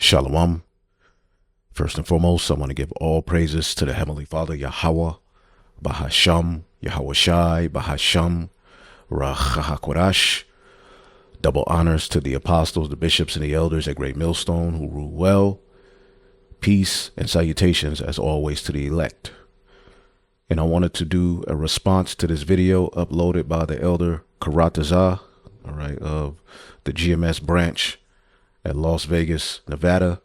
Shalom. First and foremost, I want to give all praises to the Heavenly Father, Yahweh, Bahasham, Yahweh Shai, Bahasham, Rachahakodash. Double honors to the apostles, the bishops, and the elders at Great Millstone who rule well. Peace and salutations, as always, to the elect. And I wanted to do a response to this video uploaded by the elder Karatazah, all right, of the GMS branch at Las Vegas, Nevada.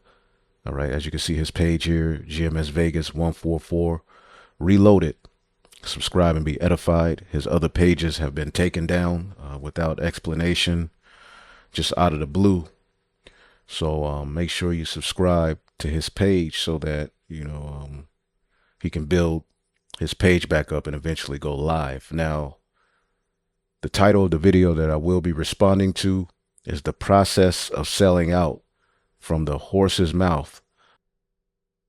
All right, as you can see his page here, GMS Vegas 144, reloaded. Subscribe and be edified. His other pages have been taken down without explanation, just out of the blue. So make sure you subscribe to his page so that, he can build his page back up and eventually go live. Now, the title of the video that I will be responding to is The Process of Selling Out from the Horse's Mouth.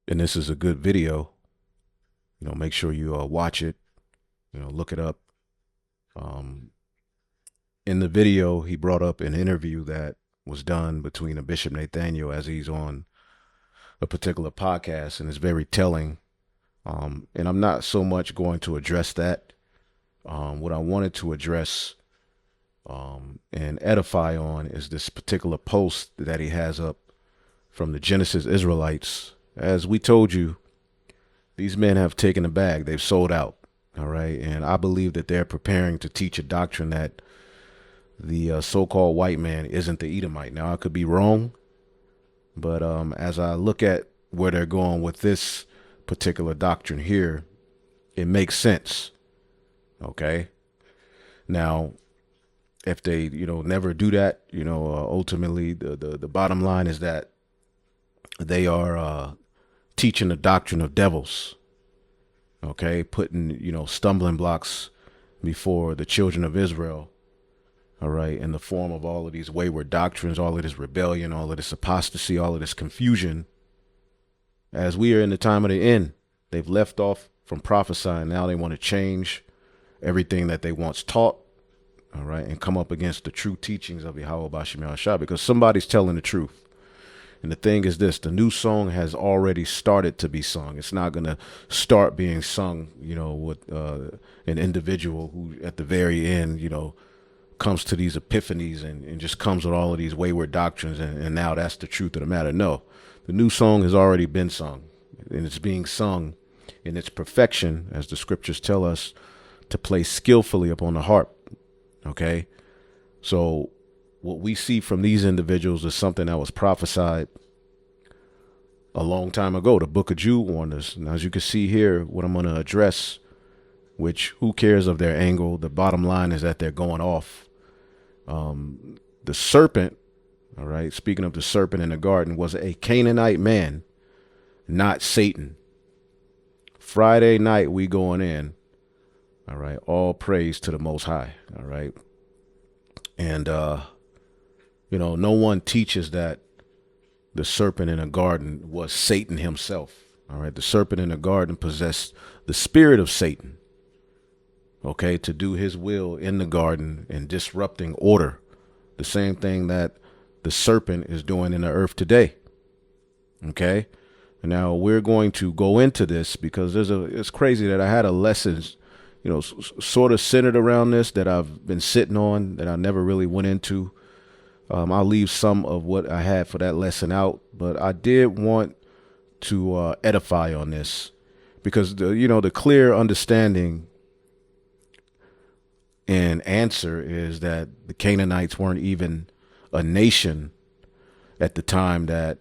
And this is a good video. Make sure you watch it, look it up. In the video, he brought up an interview that was done between a Bishop Nathaniel as he's on a particular podcast, and it's very telling. And I'm not so much going to address that. What I wanted to address and edify on is this particular post that he has up from the Genesis Israelites. As we told you, these men have taken the bag. They've sold out. All right. And I believe that they're preparing to teach a doctrine that the so-called white man isn't the Edomite. Now, I could be wrong, but as I look at where they're going with this particular doctrine here, it makes sense. Okay. Now, if they, never do that, ultimately the bottom line is that they are teaching the doctrine of devils. Okay. Putting, stumbling blocks before the children of Israel. All right. In the form of all of these wayward doctrines, all of this rebellion, all of this apostasy, all of this confusion. As we are in the time of the end, they've left off from prophesying. Now they want to change everything that they once taught. All right. And come up against the true teachings of Yahweh Bashim Yahushua, because somebody's telling the truth. And the thing is this, the new song has already started to be sung. It's not going to start being sung, with an individual who at the very end, comes to these epiphanies and just comes with all of these wayward doctrines. And now that's the truth of the matter. No, the new song has already been sung, and it's being sung in its perfection, as the scriptures tell us, to play skillfully upon the harp. Okay. So what we see from these individuals is something that was prophesied a long time ago. The book of Jude warned us. Now, as you can see here, what I'm going to address, which who cares of their angle? The bottom line is that they're going off. The serpent, all right, speaking of the serpent in the garden, was a Canaanite man, not Satan. Friday night, we going in. All right. All praise to the Most High. All right. And, no one teaches that the serpent in the garden was Satan himself. All right. The serpent in the garden possessed the spirit of Satan. Okay. To do his will in the garden and disrupting order. The same thing that the serpent is doing in the earth today. Okay. And now we're going to go into this because it's crazy that I had a lesson, sort of centered around this that I've been sitting on that I never really went into. I'll leave some of what I had for that lesson out, but I did want to edify on this because the clear understanding and answer is that the Canaanites weren't even a nation at the time that,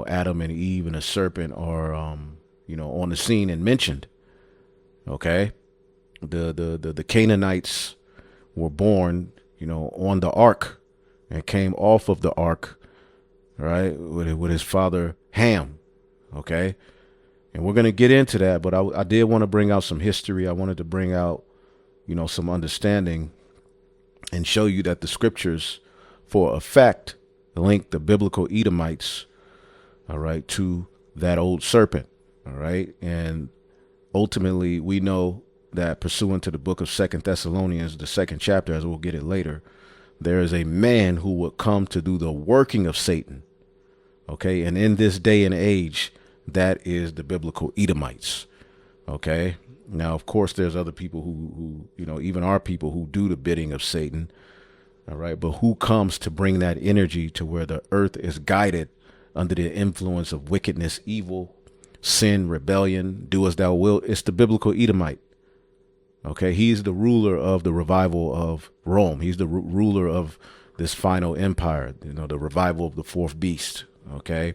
Adam and Eve and the serpent are, on the scene and mentioned. Okay. The Canaanites were born, on the ark and came off of the ark, right, with his father Ham. Okay. And we're going to get into that, but I did want to bring out some history. I wanted to bring out, some understanding and show you that the scriptures for a fact link the biblical Edomites, all right, to that old serpent. All right. And ultimately, we know that pursuant to the book of 2 Thessalonians, the second chapter, as we'll get it later, there is a man who would come to do the working of Satan. Okay. And in this day and age, that is the biblical Edomites. Okay. Now, of course, there's other people who, even our people who do the bidding of Satan. All right. But who comes to bring that energy to where the earth is guided under the influence of wickedness, evil, sin, rebellion, do as thou wilt? It's the biblical Edomite. Okay. He's the ruler of the revival of Rome. He's the ruler of this final empire, the revival of the fourth beast. Okay.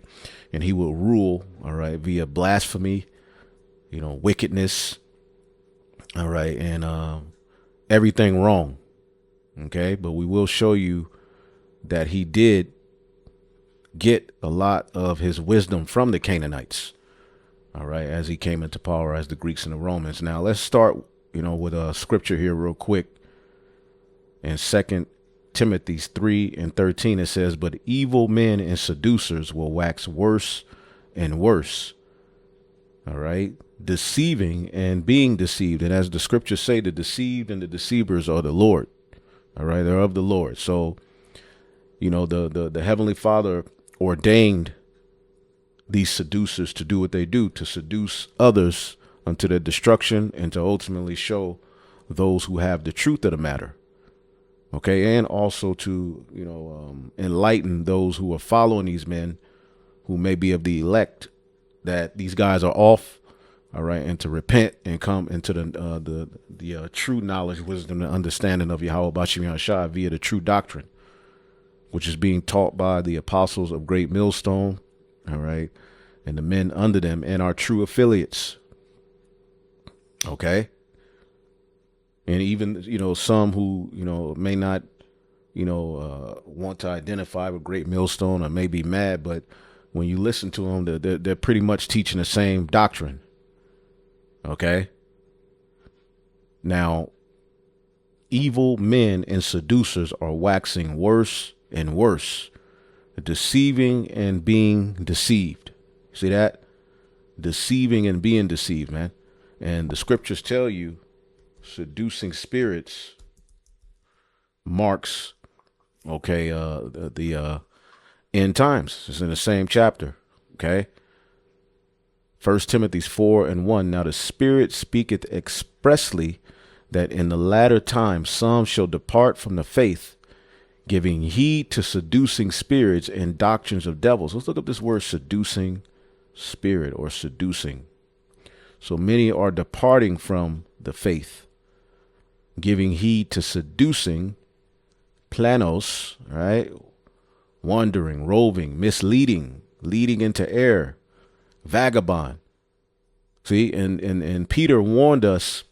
And he will rule, all right, via blasphemy, wickedness. All right. And everything wrong. Okay. But we will show you that he did get a lot of his wisdom from the Canaanites. All right. As he came into power as the Greeks and the Romans. Now let's start, with a scripture here real quick. In 2 Timothy 3:13, it says, but evil men and seducers will wax worse and worse. All right. Deceiving and being deceived. And as the scriptures say, the deceived and the deceivers are the Lord. All right. They're of the Lord. So, the Heavenly Father ordained these seducers to do what they do, to seduce others unto their destruction and to ultimately show those who have the truth of the matter. Okay. And also to, enlighten those who are following these men who may be of the elect, that these guys are off. All right. And to repent and come into the true knowledge, wisdom, and understanding of Yahweh Bashim Yahshua via the true doctrine, which is being taught by the apostles of Great Millstone. All right. And the men under them and our true affiliates. Okay. And even, some who, may not, want to identify with Great Millstone or may be mad, but when you listen to them, they're pretty much teaching the same doctrine. Okay. Now, evil men and seducers are waxing worse and worse, deceiving and being deceived. See that? Deceiving and being deceived, man. And the scriptures tell you seducing spirits marks, okay, the end times. It's in the same chapter. Okay. 1 Timothy 4:1. Now the Spirit speaketh expressly that in the latter time some shall depart from the faith, giving heed to seducing spirits and doctrines of devils. Let's look up this word seducing spirit or seducing. So many are departing from the faith, giving heed to seducing, planos, right? Wandering, roving, misleading, leading into error, vagabond. See, and Peter warned us,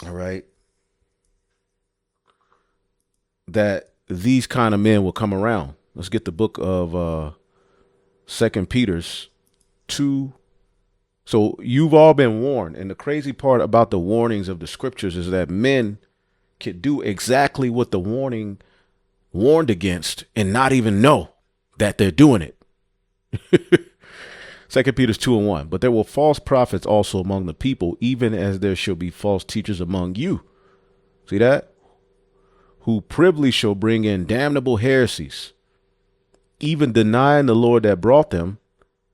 all right, that these kind of men will come around. Let's get the book of 2 Peter's 2. So you've all been warned. And the crazy part about the warnings of the scriptures is that men can do exactly what the warning warned against and not even know that they're doing it. 2 Peter 2:1. But there will false prophets also among the people, even as there shall be false teachers among you. See that? Who privily shall bring in damnable heresies, even denying the Lord that brought them.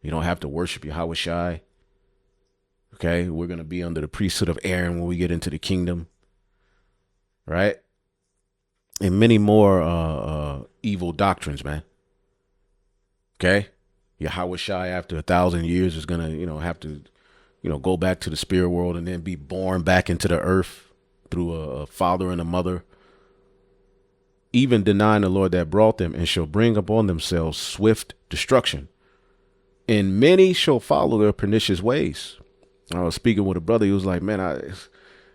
You don't have to worship Yahweh Shai. Okay, we're going to be under the priesthood of Aaron when we get into the kingdom. Right? And many more evil doctrines, man. Okay? Yahweh Shai after 1,000 years is going to, have to, go back to the spirit world and then be born back into the earth through a father and a mother. Even denying the Lord that brought them, and shall bring upon themselves swift destruction. And many shall follow their pernicious ways. I was speaking with a brother. He was like, man,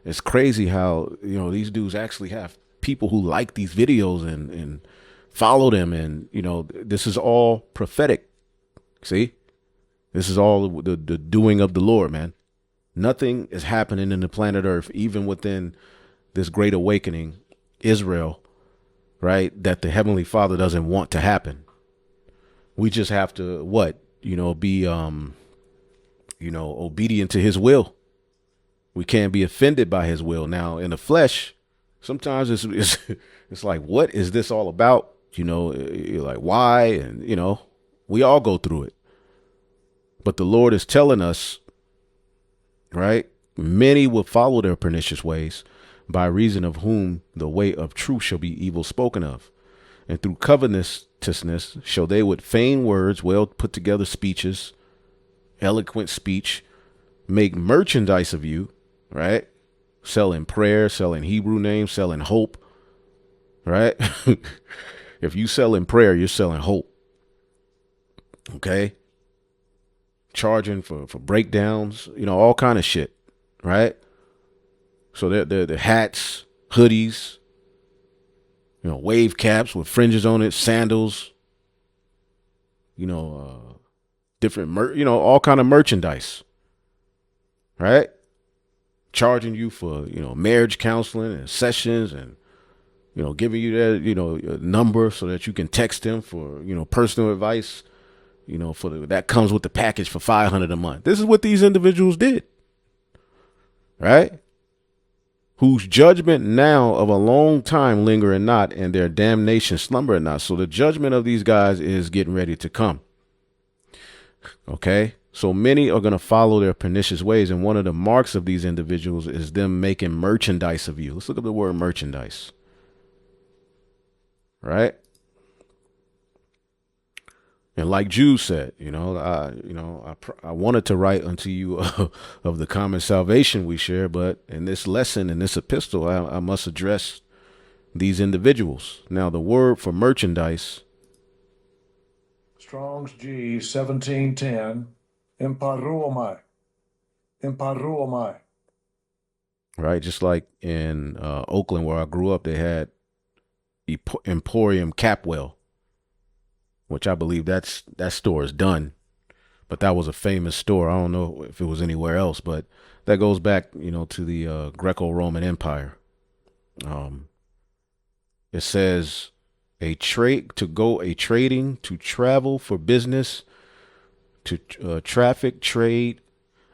it's crazy how, these dudes actually have people who like these videos and follow them. And, this is all prophetic. See, this is all the doing of the Lord, man. Nothing is happening in the planet Earth, even within this great awakening, Israel, right, that the Heavenly Father doesn't want to happen. We just have to, be, obedient to his will. We can't be offended by his will. Now, in the flesh, sometimes it's like, what is this all about? You're like, why? And, We all go through it. But the Lord is telling us, right? Many will follow their pernicious ways, by reason of whom the way of truth shall be evil spoken of. And through covetousness shall they with vain words, well put together speeches, eloquent speech, make merchandise of you, right? Selling prayer, selling Hebrew names, selling hope, right? If you sell in prayer, you're selling hope. Okay. Charging for breakdowns, all kind of shit, right? So they're hats, hoodies, wave caps with fringes on it, sandals, different, all kind of merchandise, right? Charging you for, marriage counseling and sessions and, giving you that, a number so that you can text them for, personal advice, that comes with the package for $500 a month. This is what these individuals did, right? Whose judgment now of a long time linger not, and their damnation slumber not. So the judgment of these guys is getting ready to come. Okay. So many are going to follow their pernicious ways. And one of the marks of these individuals is them making merchandise of you. Let's look at the word merchandise. Right. And like Jude said, I wanted to write unto you of the common salvation we share, but in this lesson, in this epistle, I must address these individuals. Now, the word for merchandise, Strong's G 1710, emparuomai. Right, just like in Oakland where I grew up, they had Emporium Capwell, which I believe that store is done, but that was a famous store. I don't know if it was anywhere else, but that goes back, to the Greco-Roman Empire. It says trading, to travel for business, to traffic, trade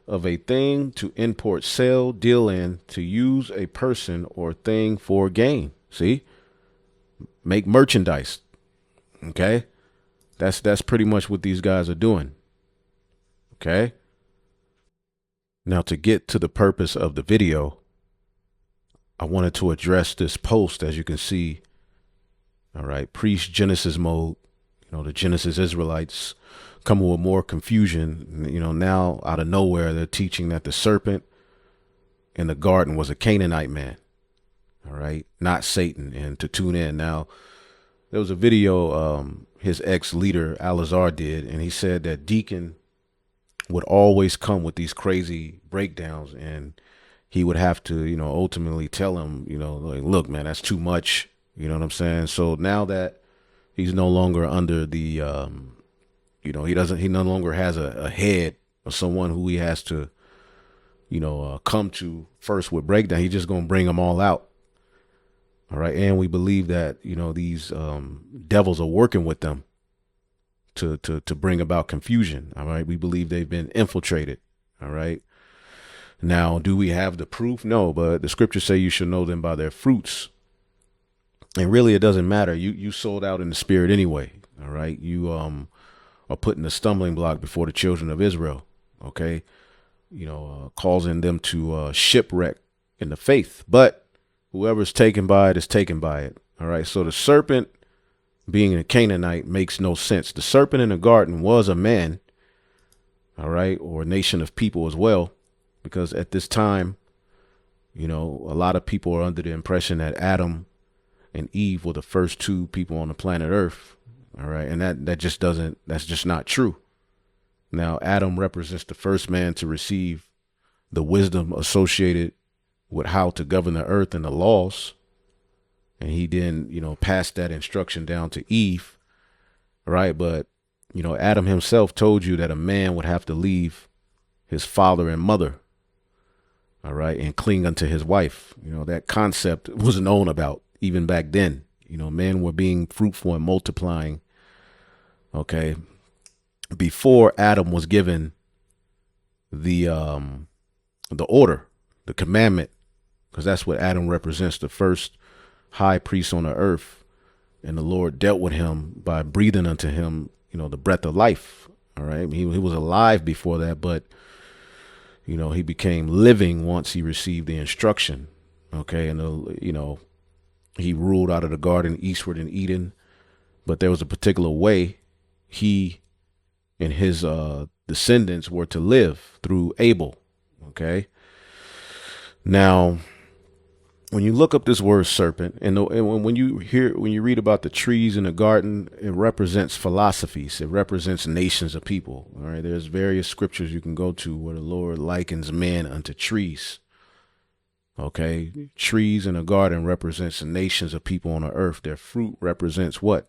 of a thing, to import, sell, deal in, to use a person or thing for gain. See, make merchandise. Okay. That's pretty much what these guys are doing. Okay. Now, to get to the purpose of the video, I wanted to address this post, as you can see. All right. Pre-Genesis mode, the Genesis Israelites coming with more confusion. Now out of nowhere, they're teaching that the serpent in the garden was a Canaanite man. All right. Not Satan. And to tune in now, there was a video his ex-leader, Alazar, did, and he said that Deacon would always come with these crazy breakdowns, and he would have to, ultimately tell him, like, look, man, that's too much. You know what I'm saying? So now that he's no longer under the, he no longer has a head or someone who he has to, come to first with breakdown. He's just going to bring them all out. All right. And we believe that, these devils are working with them to bring about confusion. All right. We believe they've been infiltrated. All right. Now, do we have the proof? No, but the scriptures say you should know them by their fruits. And really, it doesn't matter. You sold out in the spirit anyway. All right. You are putting a stumbling block before the children of Israel. OK, causing them to shipwreck in the faith. But whoever's taken by it is taken by it. All right. So the serpent being a Canaanite makes no sense. The serpent in the garden was a man. All right. Or a nation of people as well, because at this time, a lot of people are under the impression that Adam and Eve were the first two people on the planet Earth. All right. And that's just not true. Now, Adam represents the first man to receive the wisdom associated with how to govern the earth and the laws. And he then, passed that instruction down to Eve. Right. But, Adam himself told you that a man would have to leave his father and mother. All right. And cling unto his wife. That concept was known about even back then. Men were being fruitful and multiplying. OK, before Adam was given the order, the commandment, because that's what Adam represents, the first high priest on the earth. And the Lord dealt with him by breathing unto him the breath of life. All right. He was alive before that, but, he became living once he received the instruction. Okay. And, he ruled out of the garden eastward in Eden, but there was a particular way he and his descendants were to live through Abel. Okay. Now, when you look up this word serpent, and when you read about the trees in the garden, it represents philosophies. It represents nations of people. All right. There's various scriptures you can go to where the Lord likens men unto trees. Okay. Trees in a garden represents the nations of people on the earth. Their fruit represents what?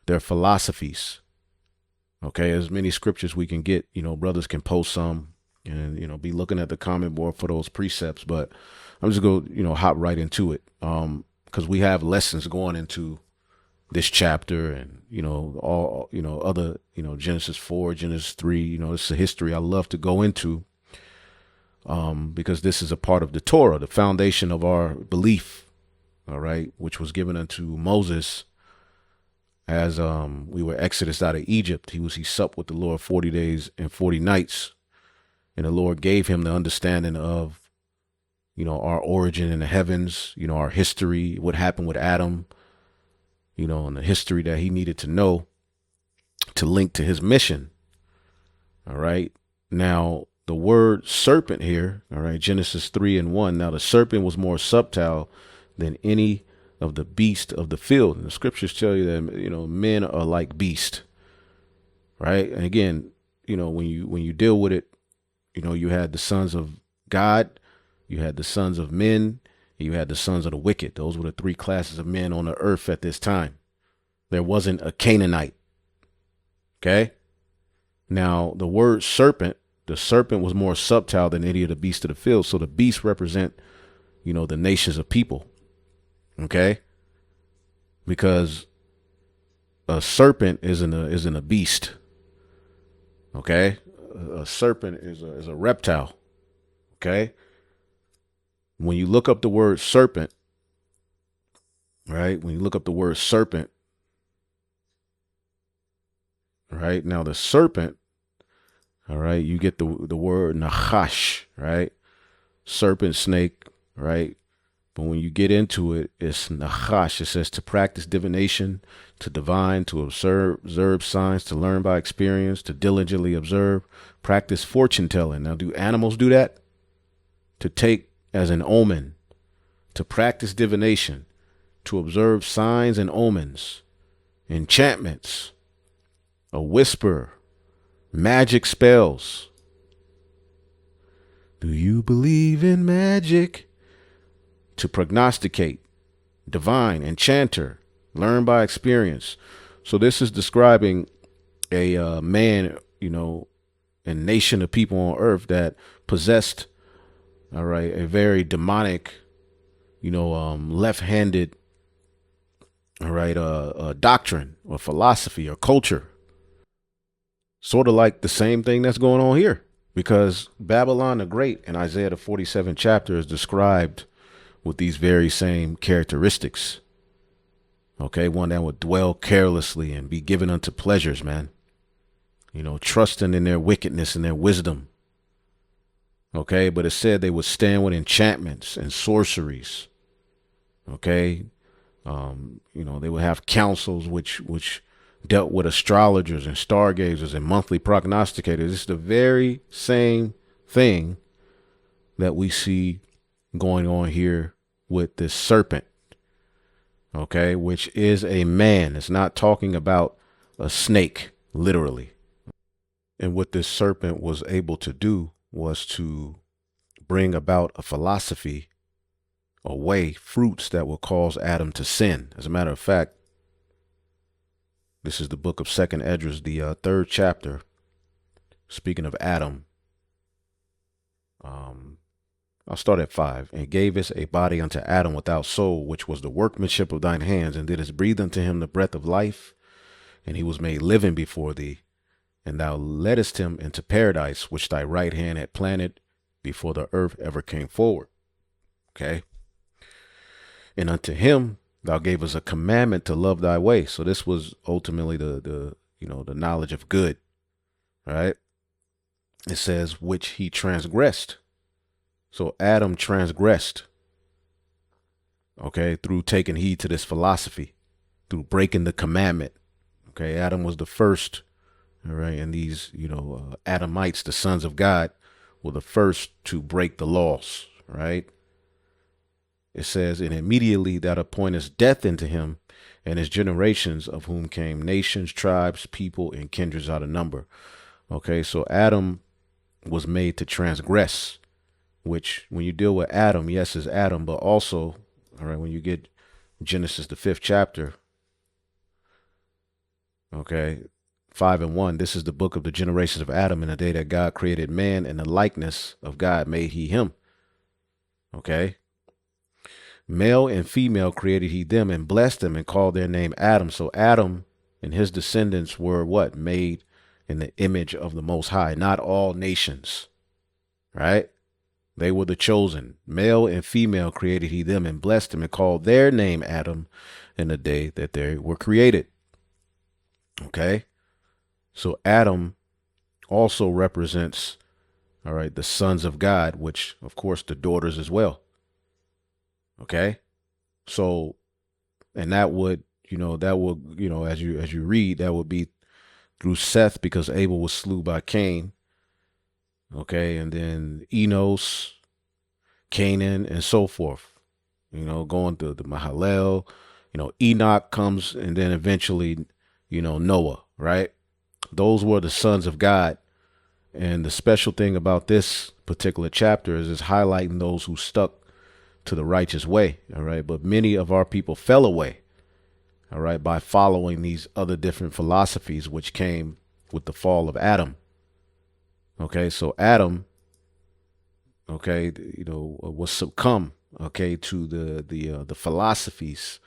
Their philosophies. Okay. There's many scriptures we can get, brothers can post some and, be looking at the comment board for those precepts, but I'm just going to, hop right into it. Cause we have lessons going into this chapter and, all, other, Genesis 4, Genesis 3, this is a history I love to go into. Because this is a part of the Torah, the foundation of our belief, all right, which was given unto Moses as we were exodus out of Egypt. He supped with the Lord 40 days and 40 nights, and the Lord gave him the understanding of, our origin in the heavens, our history, what happened with Adam, and the history that he needed to know to link to his mission. All right. Now, the word serpent here, all right, Genesis 3:1. Now, the serpent was more subtle than any of the beasts of the field. And the scriptures tell you that, men are like beasts, right? And again, when you deal with it, you had the sons of God, you had the sons of men, you had the sons of the wicked. Those were the three classes of men on the earth at this time. There wasn't a Canaanite. Okay. Now, the word serpent, the serpent was more subtle than any of the beasts of the field. So the beasts represent, the nations of people. Okay. Because a serpent isn't a beast. Okay. A serpent is a reptile. Okay. When you look up the word serpent, right? When you look up the word serpent, right? Now the serpent, all right, you get the word nachash, right? Serpent, snake, right? But when you get into it, it's nachash. It says to practice divination, to divine, to observe signs, to learn by experience, to diligently observe, practice fortune telling. Now, do animals do that? To take as an omen, to practice divination, to observe signs and omens, enchantments, a whisper, magic spells. Do you believe in magic? To prognosticate, divine, enchanter, learn by experience. So this is describing a man, and nation of people on earth that possessed, all right, a very demonic, left-handed, all right, doctrine or philosophy or culture. Sort of like the same thing that's going on here, because Babylon the Great in Isaiah the 47th chapter is described with these very same characteristics. Okay, one that would dwell carelessly and be given unto pleasures, man. Trusting in their wickedness and their wisdom. Okay, but it said they would stand with enchantments and sorceries. Okay, they would have councils which dealt with astrologers and stargazers and monthly prognosticators. It's the very same thing that we see going on here with this serpent, okay, which is a man. It's not talking about a snake, literally. And what this serpent was able to do was to bring about a philosophy, a way, fruits that will cause Adam to sin. As a matter of fact, this is the book of 2nd Esdras, the 3rd chapter, speaking of Adam. I'll start at 5. And gavest a body unto Adam without soul, which was the workmanship of thine hands, and didst breathe unto him the breath of life, and he was made living before thee. And thou leddest him into paradise, which thy right hand had planted before the earth ever came forward. Okay. And unto him thou gavest a commandment to love thy way. So this was ultimately the the knowledge of good, right? It says, which he transgressed. So Adam transgressed, okay, through taking heed to this philosophy, through breaking the commandment. Okay, Adam was the first, all right, and these, Adamites, the sons of God, were the first to break the laws, right? It says, and immediately that appointeth death into him and his generations, of whom came nations, tribes, people, and kindreds out of number. Okay, so Adam was made to transgress, which when you deal with Adam, yes, is Adam, but also, all right, when you get Genesis, the 5th chapter, okay, 5:1, this is the book of the generations of Adam. In the day that God created man, in the likeness of God made he him. Okay. Male and female created he them, and blessed them, and called their name Adam. So Adam and his descendants were what? Made in the image of the Most High. Not all nations, right? They were the chosen. Male and female created he them, and blessed them, and called their name Adam in the day that they were created. Okay. So Adam also represents, all right, the sons of God, which of course the daughters as well. Okay. So, and that would, as you read, that would be through Seth, because Abel was slew by Cain. Okay. And then Enos, Canaan, and so forth, going through the Mahalalel, Enoch comes, and then eventually, Noah, right? Those were the sons of God. And the special thing about this particular chapter is it's highlighting those who stuck to the righteous way. All right. But many of our people fell away. All right. By following these other different philosophies, which came with the fall of Adam. Okay. So Adam, okay, was succumb, okay, to the philosophies.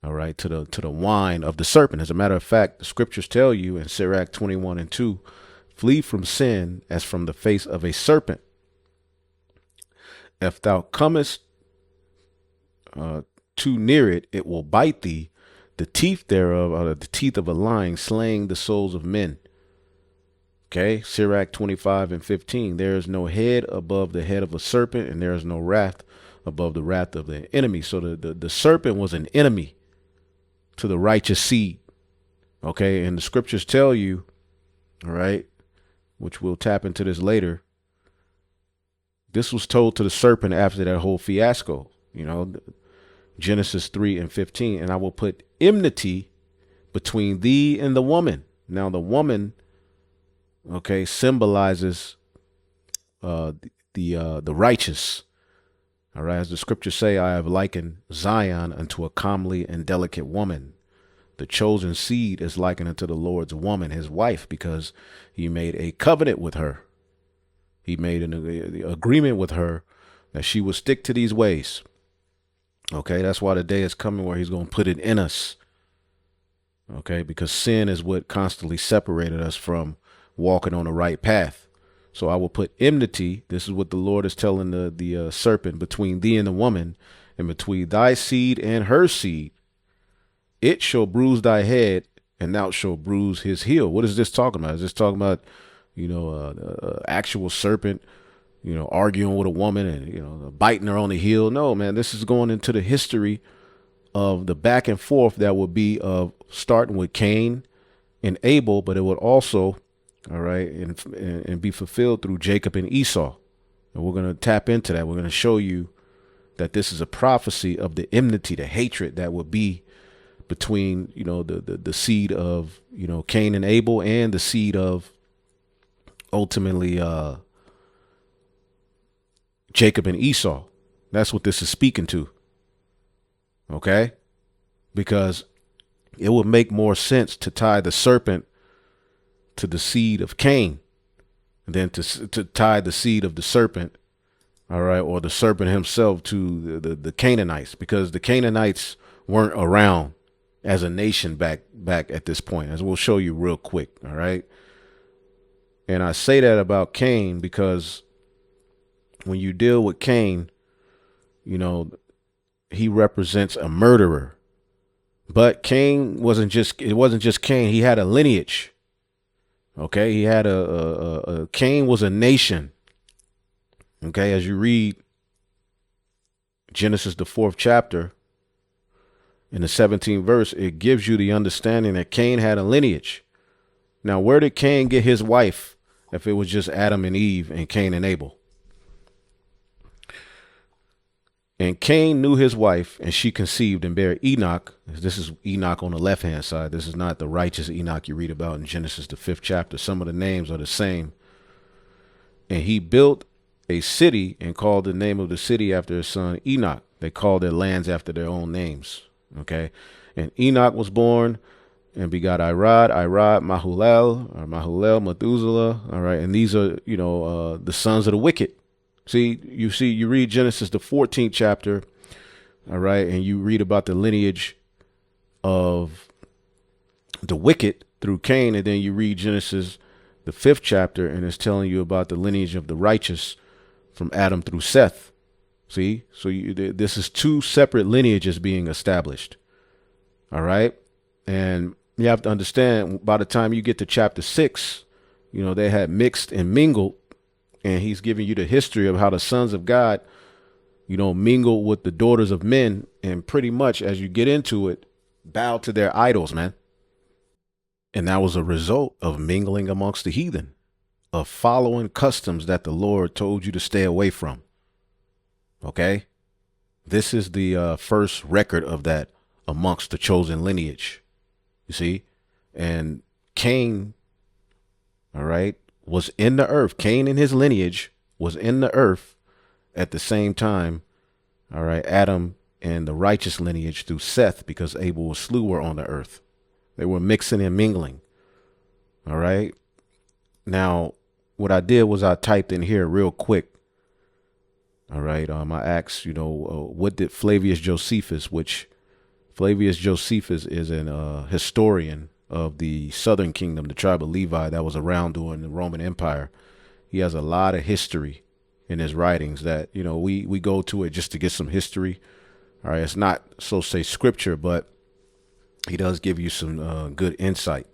All right. To the wine of the serpent. As a matter of fact, the scriptures tell you in Sirach 21:2, flee from sin as from the face of a serpent. If thou comest too near it, it will bite thee. The teeth thereof are the teeth of a lion, slaying the souls of men. Okay, Sirach 25:15. There is no head above the head of a serpent, and there is no wrath above the wrath of the enemy. So the serpent was an enemy to the righteous seed. Okay, and the scriptures tell you, all right, which we'll tap into this later. This was told to the serpent after that whole fiasco, Genesis 3:15. And I will put enmity between thee and the woman. Now the woman, okay, symbolizes the righteous. All right, as the scriptures say, I have likened Zion unto a comely and delicate woman. The chosen seed is likened unto the Lord's woman, his wife, because he made a covenant with her. He made an agreement with her that she would stick to these ways. Okay, that's why the day is coming where he's going to put it in us. Okay, because sin is what constantly separated us from walking on the right path. So I will put enmity. This is what the Lord is telling the serpent, between thee and the woman, and between thy seed and her seed. It shall bruise thy head, and thou shalt bruise his heel. What is this talking about? Is this talking about, actual serpent, arguing with a woman and, biting her on the heel? No, man, this is going into the history of the back and forth that would be of starting with Cain and Abel, but it would also, all right, and be fulfilled through Jacob and Esau. And we're going to tap into that. We're going to show you that this is a prophecy of the enmity, the hatred that would be between, the seed of, Cain and Abel, and the seed of ultimately Jacob and Esau. That's what this is speaking to. Okay? Because it would make more sense to tie the serpent to the seed of Cain than to tie the seed of the serpent, all right, or the serpent himself to the Canaanites, because the Canaanites weren't around as a nation back at this point, as we'll show you real quick. All right. And I say that about Cain because when you deal with Cain, he represents a murderer. But Cain it wasn't just Cain. He had a lineage. Okay. He had Cain was a nation. Okay. As you read Genesis, the 4th chapter, in the 17th verse, it gives you the understanding that Cain had a lineage. Now, where did Cain get his wife if it was just Adam and Eve and Cain and Abel? And Cain knew his wife, and she conceived and bare Enoch. This is Enoch on the left-hand side. This is not the righteous Enoch you read about in Genesis, the 5th chapter. Some of the names are the same. And he built a city and called the name of the city after his son Enoch. They called their lands after their own names. Okay. And Enoch was born and begot Irad, Mahulel, Methuselah. All right. And these are, the sons of the wicked. You read Genesis, the 14th chapter. All right. And you read about the lineage of the wicked through Cain. And then you read Genesis, the 5th chapter, and it's telling you about the lineage of the righteous from Adam through Seth. See, so this is 2 separate lineages being established. All right. And you have to understand, by the time you get to chapter 6, they had mixed and mingled, and he's giving you the history of how the sons of God, mingle with the daughters of men. And pretty much as you get into it, bow to their idols, man. And that was a result of mingling amongst the heathen, of following customs that the Lord told you to stay away from. Okay. This is the first record of that amongst the chosen lineage. You see, and Cain, all right, was in the earth. Cain and his lineage was in the earth at the same time. All right. Adam and the righteous lineage through Seth, because Abel was slew, were on the earth. They were mixing and mingling. All right. Now, what I did was I typed in here real quick. All right. I asked, what did Flavius Josephus, which Flavius Josephus is an historian of the southern kingdom, the tribe of Levi, that was around during the Roman Empire. He has a lot of history in his writings that, we go to it just to get some history. All right. It's not, so say, scripture, but he does give you some good insight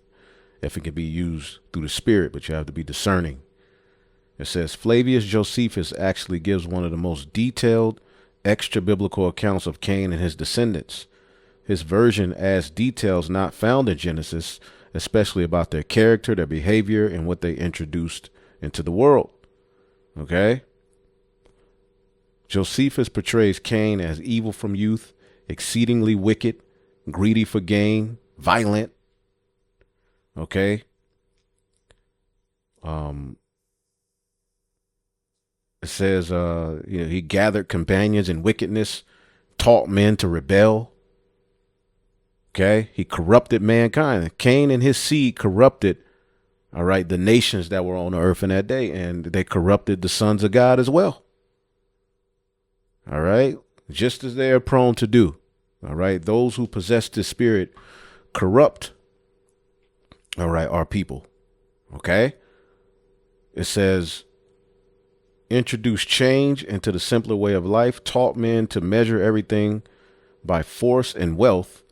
if it can be used through the Spirit, but you have to be discerning. It says Flavius Josephus actually gives one of the most detailed extra biblical accounts of Cain and his descendants. His version adds details not found in Genesis, especially about their character, their behavior, and what they introduced into the world. Okay. Josephus portrays Cain as evil from youth, exceedingly wicked, greedy for gain, violent. Okay. It says, he gathered companions in wickedness, taught men to rebel. Okay. He corrupted mankind. Cain and his seed corrupted, all right, the nations that were on the earth in that day, and they corrupted the sons of God as well. All right. Just as they are prone to do. All right. Those who possess this spirit corrupt, all right, our people. Okay. It says, introduced change into the simpler way of life, taught men to measure everything by force and wealth,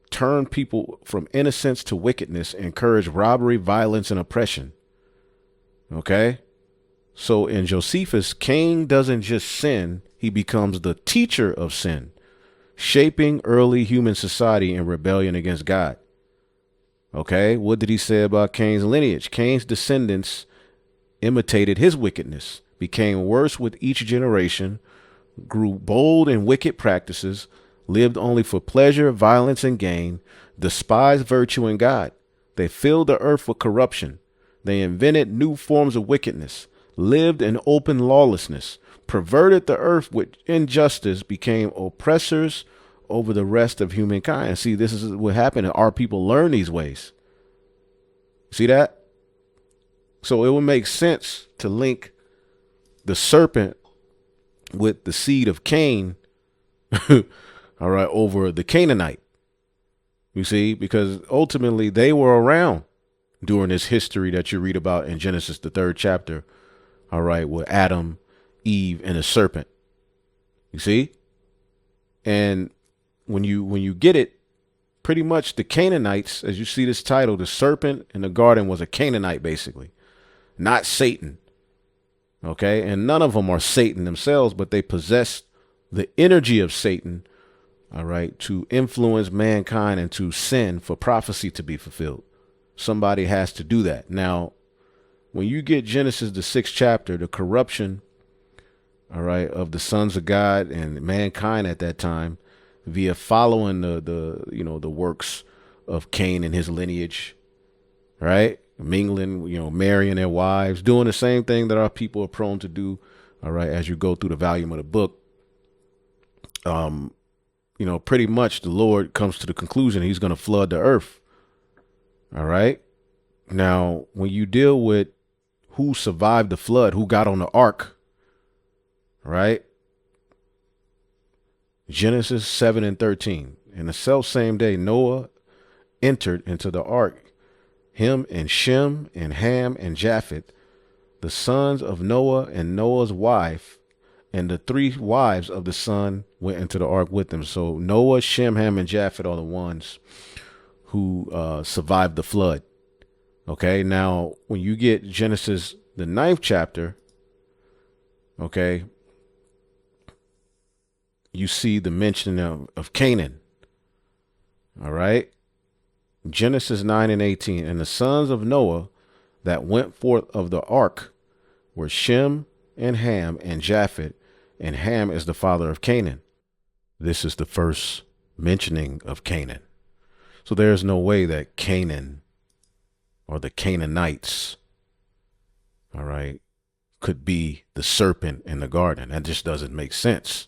turned people from innocence to wickedness, encouraged robbery, violence, and oppression. Okay. So in Josephus, Cain doesn't just sin, he becomes the teacher of sin, shaping early human society in rebellion against God. Okay. What did he say about Cain's lineage? Cain's descendants imitated his wickedness, became worse with each generation, grew bold in wicked practices, lived only for pleasure, violence, and gain, despised virtue and God. They filled the earth with corruption. They invented new forms of wickedness, lived in open lawlessness, perverted the earth with injustice, became oppressors over the rest of humankind. See, this is what happened. Our people learn these ways. See that? So it would make sense to link the serpent with the seed of Cain, all right, over the Canaanite. You see, because ultimately they were around during this history that you read about in Genesis, the 3rd chapter, all right, with Adam, Eve, and the serpent. You see? And when you get it, pretty much the Canaanites, as you see this title, the serpent in the garden was a Canaanite, basically, not Satan. Okay. And none of them are Satan themselves, but they possess the energy of Satan. All right. To influence mankind and to sin for prophecy to be fulfilled. Somebody has to do that. Now, when you get Genesis, the 6th chapter, the corruption, all right, of the sons of God and mankind at that time, via following the works of Cain and his lineage, right? Mingling, marrying their wives, doing the same thing that our people are prone to do. All right. As you go through the volume of the book, pretty much the Lord comes to the conclusion he's going to flood the earth. All right. Now, when you deal with who survived the flood, who got on the ark, right? Genesis 7:13. In the self same day, Noah entered into the ark, him and Shem and Ham and Japheth, the sons of Noah and Noah's wife, and the 3 wives of the son went into the ark with them. So Noah, Shem, Ham, and Japheth are the ones who survived the flood. Okay, now when you get Genesis, the 9th chapter, okay, you see the mention of Canaan. All right. Genesis 9:18. And the sons of Noah that went forth of the ark were Shem and Ham and Japheth, and Ham is the father of Canaan. This is the first mentioning of Canaan. So there's no way that Canaan or the Canaanites, all right, could be the serpent in the garden. That just doesn't make sense.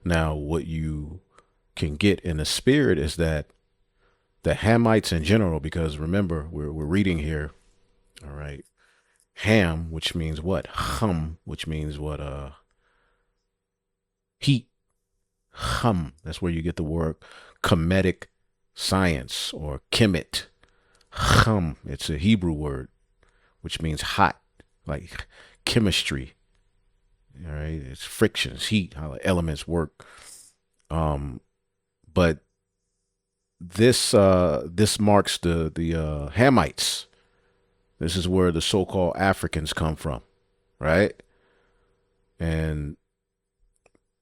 Now, what you can get in the spirit is that the Hamites in general, because remember, we're reading here, all right, Ham, which means what? Hum, which means what? Heat. Hum. That's where you get the word Kemetic science or Kemet. Hum. It's a Hebrew word, which means hot, like chemistry. All right, it's frictions, heat, how the elements work. But this marks the Hamites. This is where the so-called Africans come from, right? And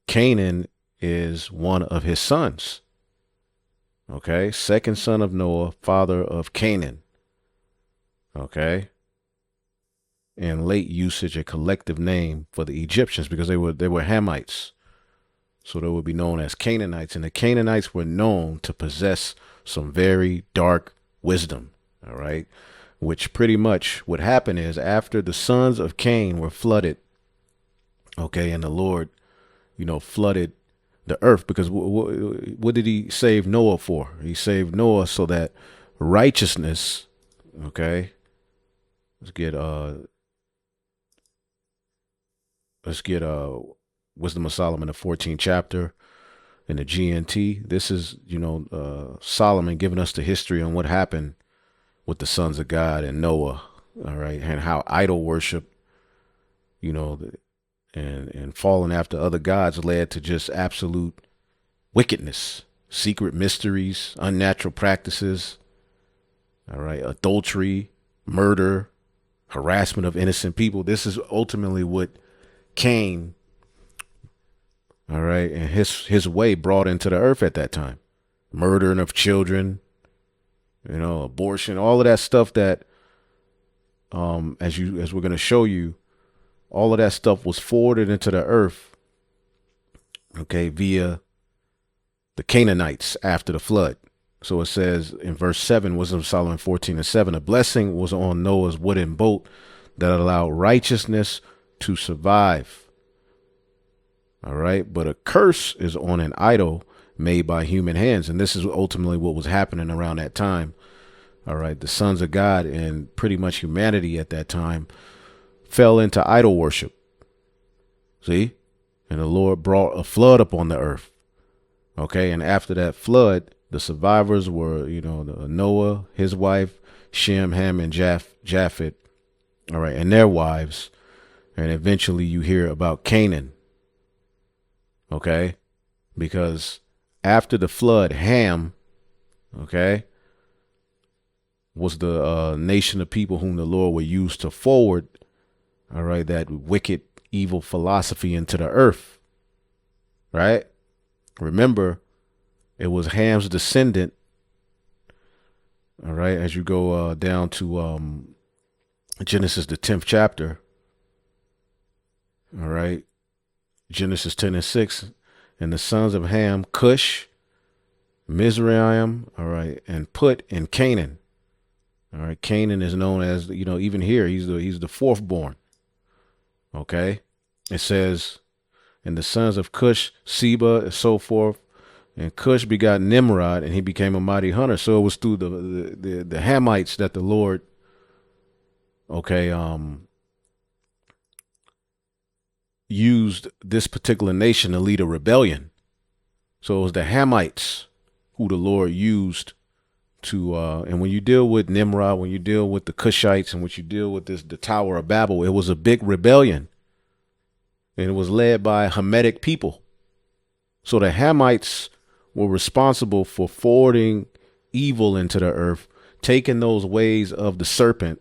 Canaan is one of his sons. Okay, second son of Noah, father of Canaan. Okay. In late usage, a collective name for the Egyptians because they were Hamites. So they would be known as Canaanites. And the Canaanites were known to possess some very dark wisdom. All right. Which pretty much what happened is after the sons of Cain were flooded. Okay. And the Lord, flooded the earth because what did he save Noah for? He saved Noah so that righteousness. Okay. Let's get Wisdom of Solomon, the 14th chapter in the GNT. This is, Solomon giving us the history on what happened with the sons of God and Noah. All right. And how idol worship, and falling after other gods led to just absolute wickedness, secret mysteries, unnatural practices. All right. Adultery, murder, harassment of innocent people. This is ultimately what Cain, all right, and his way brought into the earth at that time. Murdering of children, abortion, all of that stuff that, as we're going to show you, all of that stuff was forwarded into the earth, okay, via the Canaanites after the flood. So it says in verse 7, Wisdom of Solomon 14:7, a blessing was on Noah's wooden boat that allowed righteousness to survive. All right. But a curse is on an idol made by human hands. And this is ultimately what was happening around that time. All right. The sons of God and pretty much humanity at that time fell into idol worship. See? And the Lord brought a flood upon the earth. Okay. And after that flood, the survivors were, Noah, his wife, Shem, Ham, and Japheth. All right. And their wives. And eventually you hear about Canaan. Okay. Because after the flood, Ham, okay, was the nation of people whom the Lord would use to forward, all right, that wicked, evil philosophy into the earth, right? Remember, it was Ham's descendant, all right, as you go down to Genesis, the 10th chapter, all right, Genesis 10 and 6, and the sons of Ham, Cush, Mizraim, all right, and Put in Canaan. All right, Canaan is known as, even here, he's the fourth born. Okay, it says, and the sons of Cush, Seba, and so forth, and Cush begot Nimrod, and he became a mighty hunter. So it was through the Hamites that the Lord, okay, used this particular nation to lead a rebellion. So it was the Hamites who the Lord used to, and when you deal with Nimrod, when you deal with the Cushites, and when you deal with the Tower of Babel, it was a big rebellion, and it was led by Hamitic people. So the Hamites were responsible for forwarding evil into the earth, taking those ways of the serpent,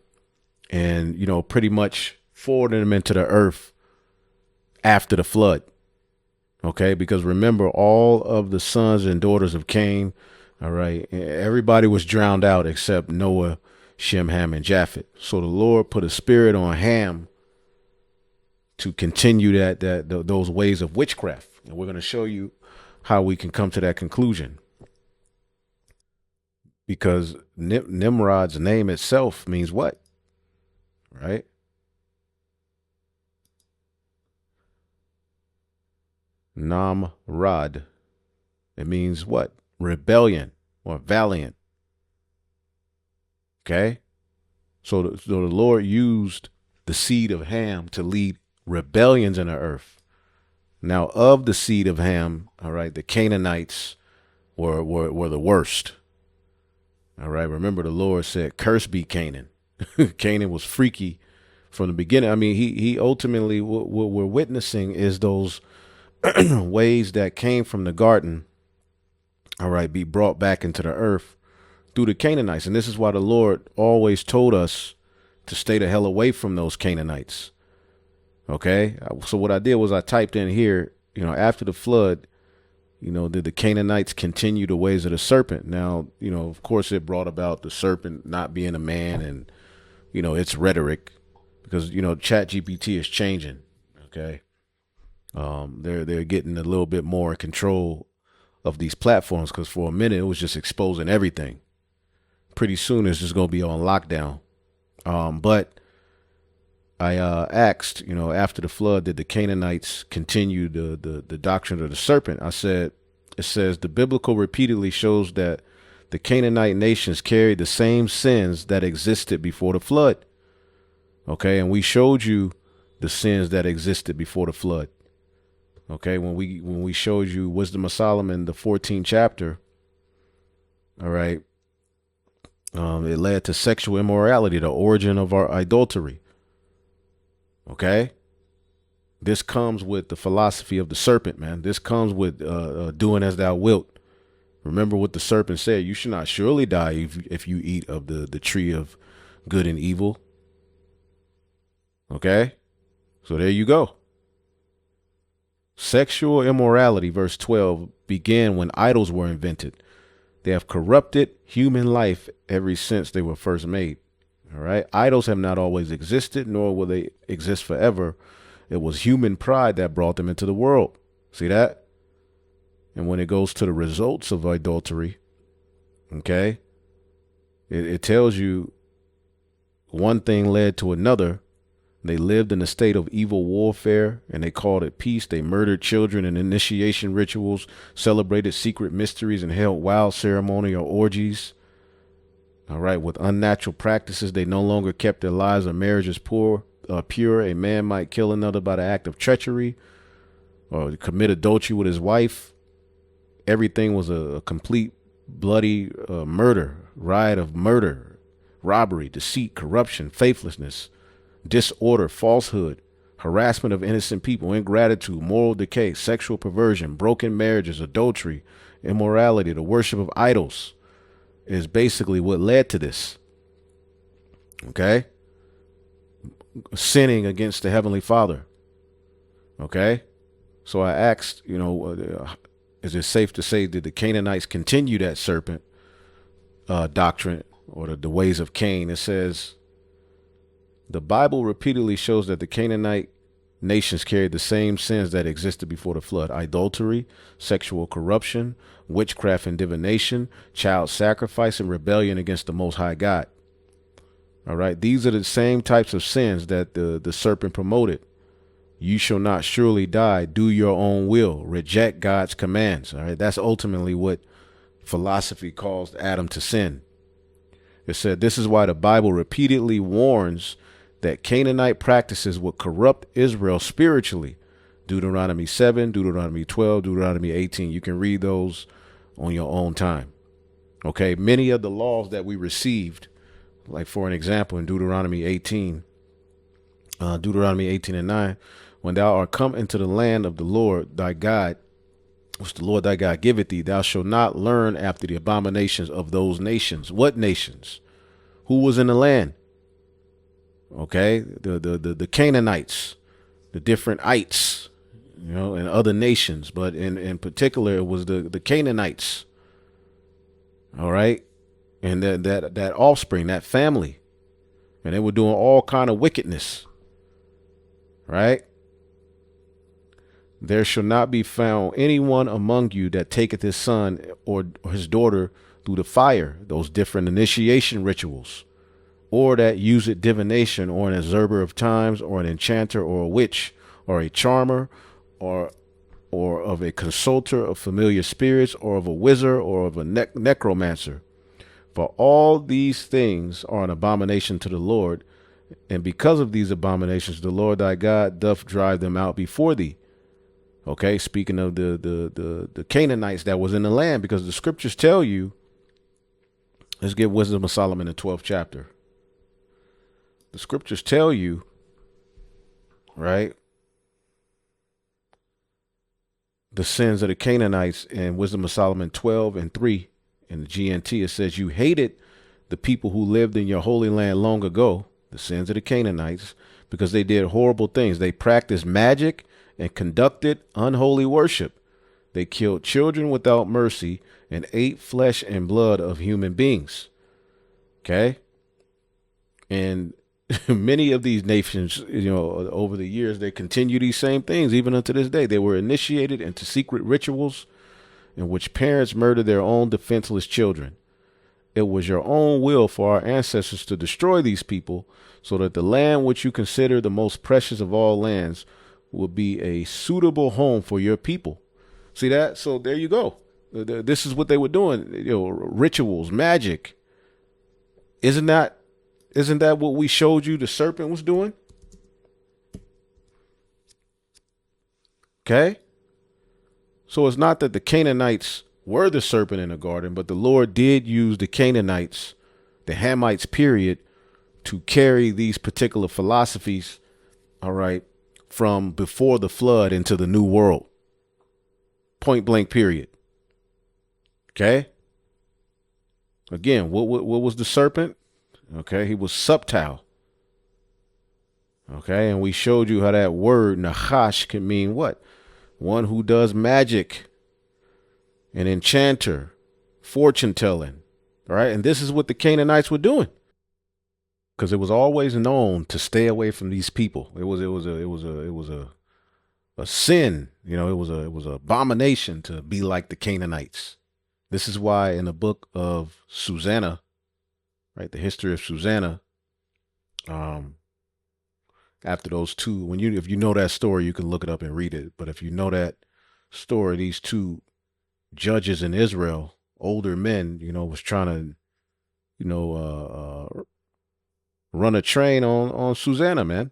and pretty much forwarding them into the earth after the flood. Okay, because remember, all of the sons and daughters of Cain, all right, everybody was drowned out except Noah, Shem, Ham, and Japheth. So the Lord put a spirit on Ham to continue those ways of witchcraft, and we're going to show you how we can come to that conclusion. Because Nimrod's name itself means what, right? Namrod. It means what? Rebellion or valiant. Okay. So the Lord used the seed of Ham to lead rebellions in the earth. Now, of the seed of Ham, all right, the Canaanites were the worst. All right. Remember, the Lord said, "Cursed be Canaan." Canaan was freaky from the beginning. I mean, he ultimately, what we're witnessing is those ways that came from the garden, all right, be brought back into the earth through the Canaanites. And this is why the Lord always told us to stay the hell away from those Canaanites. Okay. So what I did was I typed in here, after the flood, did the Canaanites continue the ways of the serpent? Now, of course, it brought about the serpent not being a man and, its rhetoric, because, Chat GPT is changing. Okay. They're getting a little bit more control of these platforms, because for a minute it was just exposing everything. Pretty soon it's just going to be on lockdown. But I asked, after the flood, did the Canaanites continue the doctrine of the serpent? I said, it says the biblical repeatedly shows that the Canaanite nations carried the same sins that existed before the flood. Okay, and we showed you the sins that existed before the flood. Okay, when we showed you Wisdom of Solomon, the 14th chapter, all right, it led to sexual immorality, the origin of our adultery. Okay, this comes with the philosophy of the serpent, man. This comes with doing as thou wilt. Remember what the serpent said: you should not surely die if you eat of the tree of good and evil. Okay, so there you go. Sexual immorality, verse 12, began when idols were invented. They have corrupted human life ever since they were first made. All right. Idols have not always existed, nor will they exist forever. It was human pride that brought them into the world. See that? And when it goes to the results of adultery, okay, it tells you one thing led to another. They lived in a state of evil warfare, and they called it peace. They murdered children in initiation rituals, celebrated secret mysteries, and held wild ceremonial orgies. All right, with unnatural practices, they no longer kept their lives or marriages pure. A man might kill another by the act of treachery or commit adultery with his wife. Everything was a complete bloody murder, riot of murder, robbery, deceit, corruption, faithlessness, disorder, falsehood, harassment of innocent people, ingratitude, moral decay, sexual perversion, broken marriages, adultery, immorality, the worship of idols. is basically what led to this. Okay. Sinning against the Heavenly Father. Okay. So I asked, is it safe to say that the Canaanites continue that serpent doctrine or the ways of Cain? It says the Bible repeatedly shows that the Canaanite nations carried the same sins that existed before the flood: adultery, sexual corruption, witchcraft and divination, child sacrifice, and rebellion against the Most High God. All right. These are the same types of sins that the serpent promoted. You shall not surely die. Do your own will. Reject God's commands. All right. That's ultimately what philosophy caused Adam to sin. It said this is why the Bible repeatedly warns that Canaanite practices would corrupt Israel spiritually. Deuteronomy 7, Deuteronomy 12, Deuteronomy 18. You can read those on your own time. Okay. Many of the laws that we received, like for an example, in Deuteronomy 18 and 9, when thou art come into the land of the Lord thy God, which the Lord thy God giveth thee, thou shalt not learn after the abominations of those nations. What nations? Who was in the land? Okay, the Canaanites, the different ites, and other nations, but in particular it was the Canaanites. All right, and that offspring, that family, and they were doing all kind of wickedness. Right? There shall not be found anyone among you that taketh his son or his daughter through the fire, those different initiation rituals, or that useth divination, or an observer of times, or an enchanter, or a witch, or a charmer, or of a consulter of familiar spirits, or of a wizard, or of a necromancer. For all these things are an abomination to the Lord, and because of these abominations, the Lord thy God doth drive them out before thee. Okay, speaking of the Canaanites that was in the land, because the scriptures tell you, let's get Wisdom of Solomon in the 12th chapter. The scriptures tell you, right, the sins of the Canaanites in Wisdom of Solomon 12 and 3 in the GNT. It says, you hated the people who lived in your holy land long ago, the sins of the Canaanites, because they did horrible things. They practiced magic and conducted unholy worship. They killed children without mercy and ate flesh and blood of human beings. Okay. And many of these nations, over the years, they continue these same things, even unto this day. They were initiated into secret rituals in which parents murdered their own defenseless children. It was your own will for our ancestors to destroy these people so that the land which you consider the most precious of all lands will be a suitable home for your people. See that? So there you go. This is what they were doing. Rituals, magic. Isn't that what we showed you the serpent was doing? Okay. So it's not that the Canaanites were the serpent in the garden, but the Lord did use the Canaanites, the Hamites period, to carry these particular philosophies, all right, from before the flood into the new world. Point blank period. Okay. Again, what was the serpent? Okay, he was subtile. Okay, and we showed you how that word nachash can mean what? One who does magic, an enchanter, fortune telling. All right, and this is what the Canaanites were doing, because it was always known to stay away from these people. It was a sin. It was an abomination to be like the Canaanites. This is why in the book of Susanna, right, the history of Susanna, after those two, if you know that story, you can look it up and read it. But if you know that story, these two judges in Israel, older men, was trying to, run a train on Susanna, man.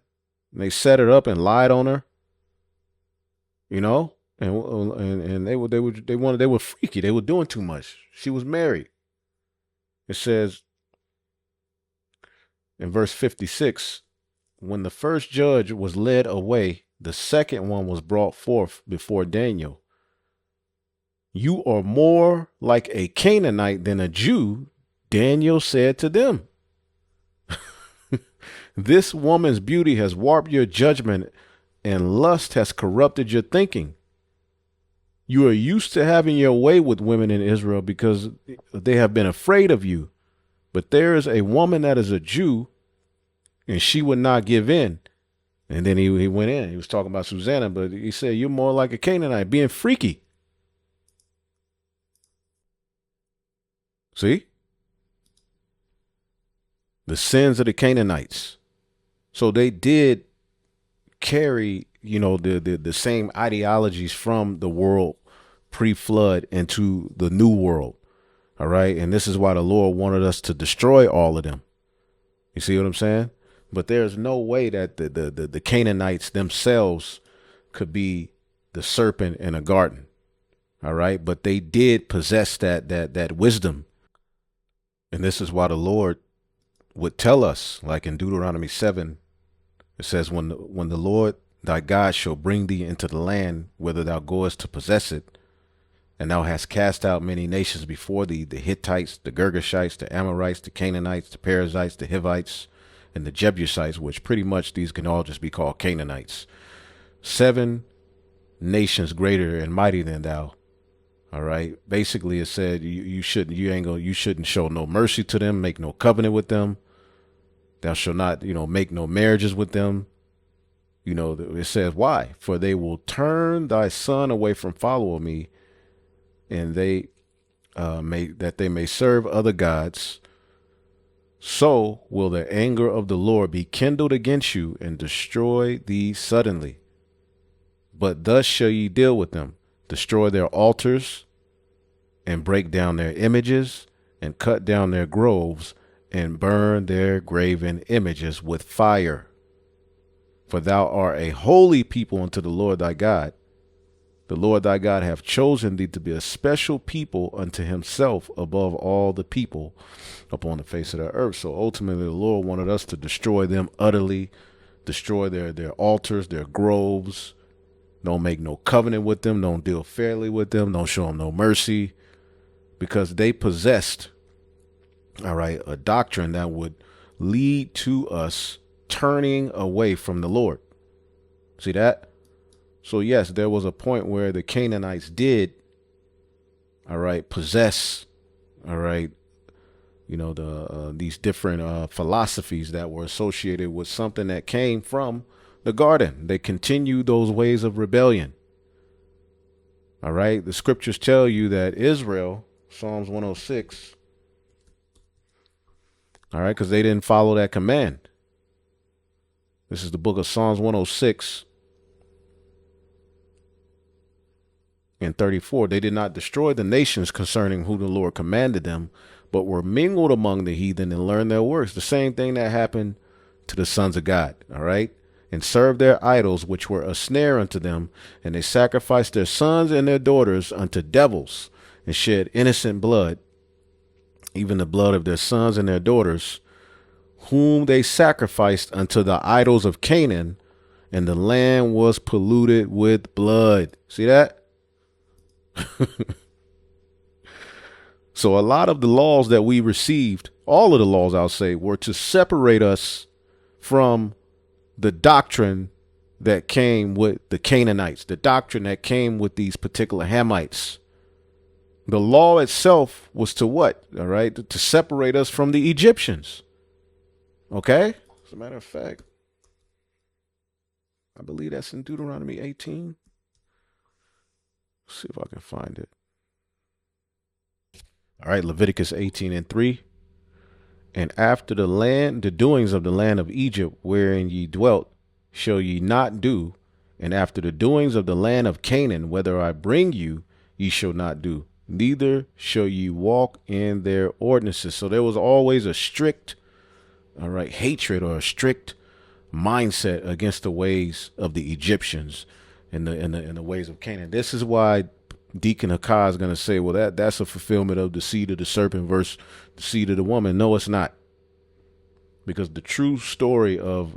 And they set her up and lied on her, and they were freaky. They were doing too much. She was married. It says in verse 56, when the first judge was led away, the second one was brought forth before Daniel. You are more like a Canaanite than a Jew, Daniel said to them, this woman's beauty has warped your judgment, and lust has corrupted your thinking. You are used to having your way with women in Israel because they have been afraid of you. But there is a woman that is a Jew, and she would not give in. And then he went in. He was talking about Susanna, but he said, you're more like a Canaanite, being freaky. See? The sins of the Canaanites. So they did carry, the same ideologies from the world pre-flood into the new world. All right. And this is why the Lord wanted us to destroy all of them. You see what I'm saying? But there's no way that the Canaanites themselves could be the serpent in a garden. All right. But they did possess that wisdom. And this is why the Lord would tell us, like in Deuteronomy 7, it says, when the Lord thy God shall bring thee into the land, whither thou goest to possess it, and thou hast cast out many nations before thee, the Hittites, the Girgashites, the Amorites, the Canaanites, the Perizzites, the Hivites, and the Jebusites, which pretty much these can all just be called Canaanites. 7 nations greater and mighty than thou. All right. Basically, it said you shouldn't show no mercy to them, make no covenant with them. Thou shalt not, make no marriages with them. It says, why? For they will turn thy son away from following me, and they may serve other gods. So will the anger of the Lord be kindled against you and destroy thee suddenly. But thus shall ye deal with them, destroy their altars and break down their images and cut down their groves and burn their graven images with fire. For thou art a holy people unto the Lord thy God. The Lord thy God hath chosen thee to be a special people unto himself above all the people upon the face of the earth. So ultimately the Lord wanted us to destroy them utterly, destroy their altars, their groves. Don't make no covenant with them. Don't deal fairly with them. Don't show them no mercy, because they possessed, all right, a doctrine that would lead to us turning away from the Lord. See that? So yes, there was a point where the Canaanites did, all right, possess, all right, these different philosophies that were associated with something that came from the garden. They continued those ways of rebellion. All right. The scriptures tell you that Israel, Psalms 106, all right, because they didn't follow that command. This is the book of Psalms 106 and 34. They did not destroy the nations concerning who the Lord commanded them, but were mingled among the heathen and learned their works. The same thing that happened to the sons of God. All right. And served their idols, which were a snare unto them. And they sacrificed their sons and their daughters unto devils, and shed innocent blood, even the blood of their sons and their daughters, whom they sacrificed unto the idols of Canaan, and the land was polluted with blood. See that? So a lot of the laws that we received, all of the laws, I'll say, were to separate us from the doctrine that came with the Canaanites, the doctrine that came with these particular Hamites. The law itself was to what? All right. To separate us from the Egyptians. Okay. As a matter of fact, I believe that's in Deuteronomy 18. Let's see if I can find it. All right. Leviticus 18:3. And after the doings of the land of Egypt, wherein ye dwelt, shall ye not do. And after the doings of the land of Canaan, whither I bring you, ye shall not do. Neither shall ye walk in their ordinances. So there was always a strict, all right, hatred or a strict mindset against the ways of the Egyptians and the ways of Canaan. This is why Deacon Hakah is going to say, well, that's a fulfillment of the seed of the serpent versus the seed of the woman. No, it's not. Because the true story of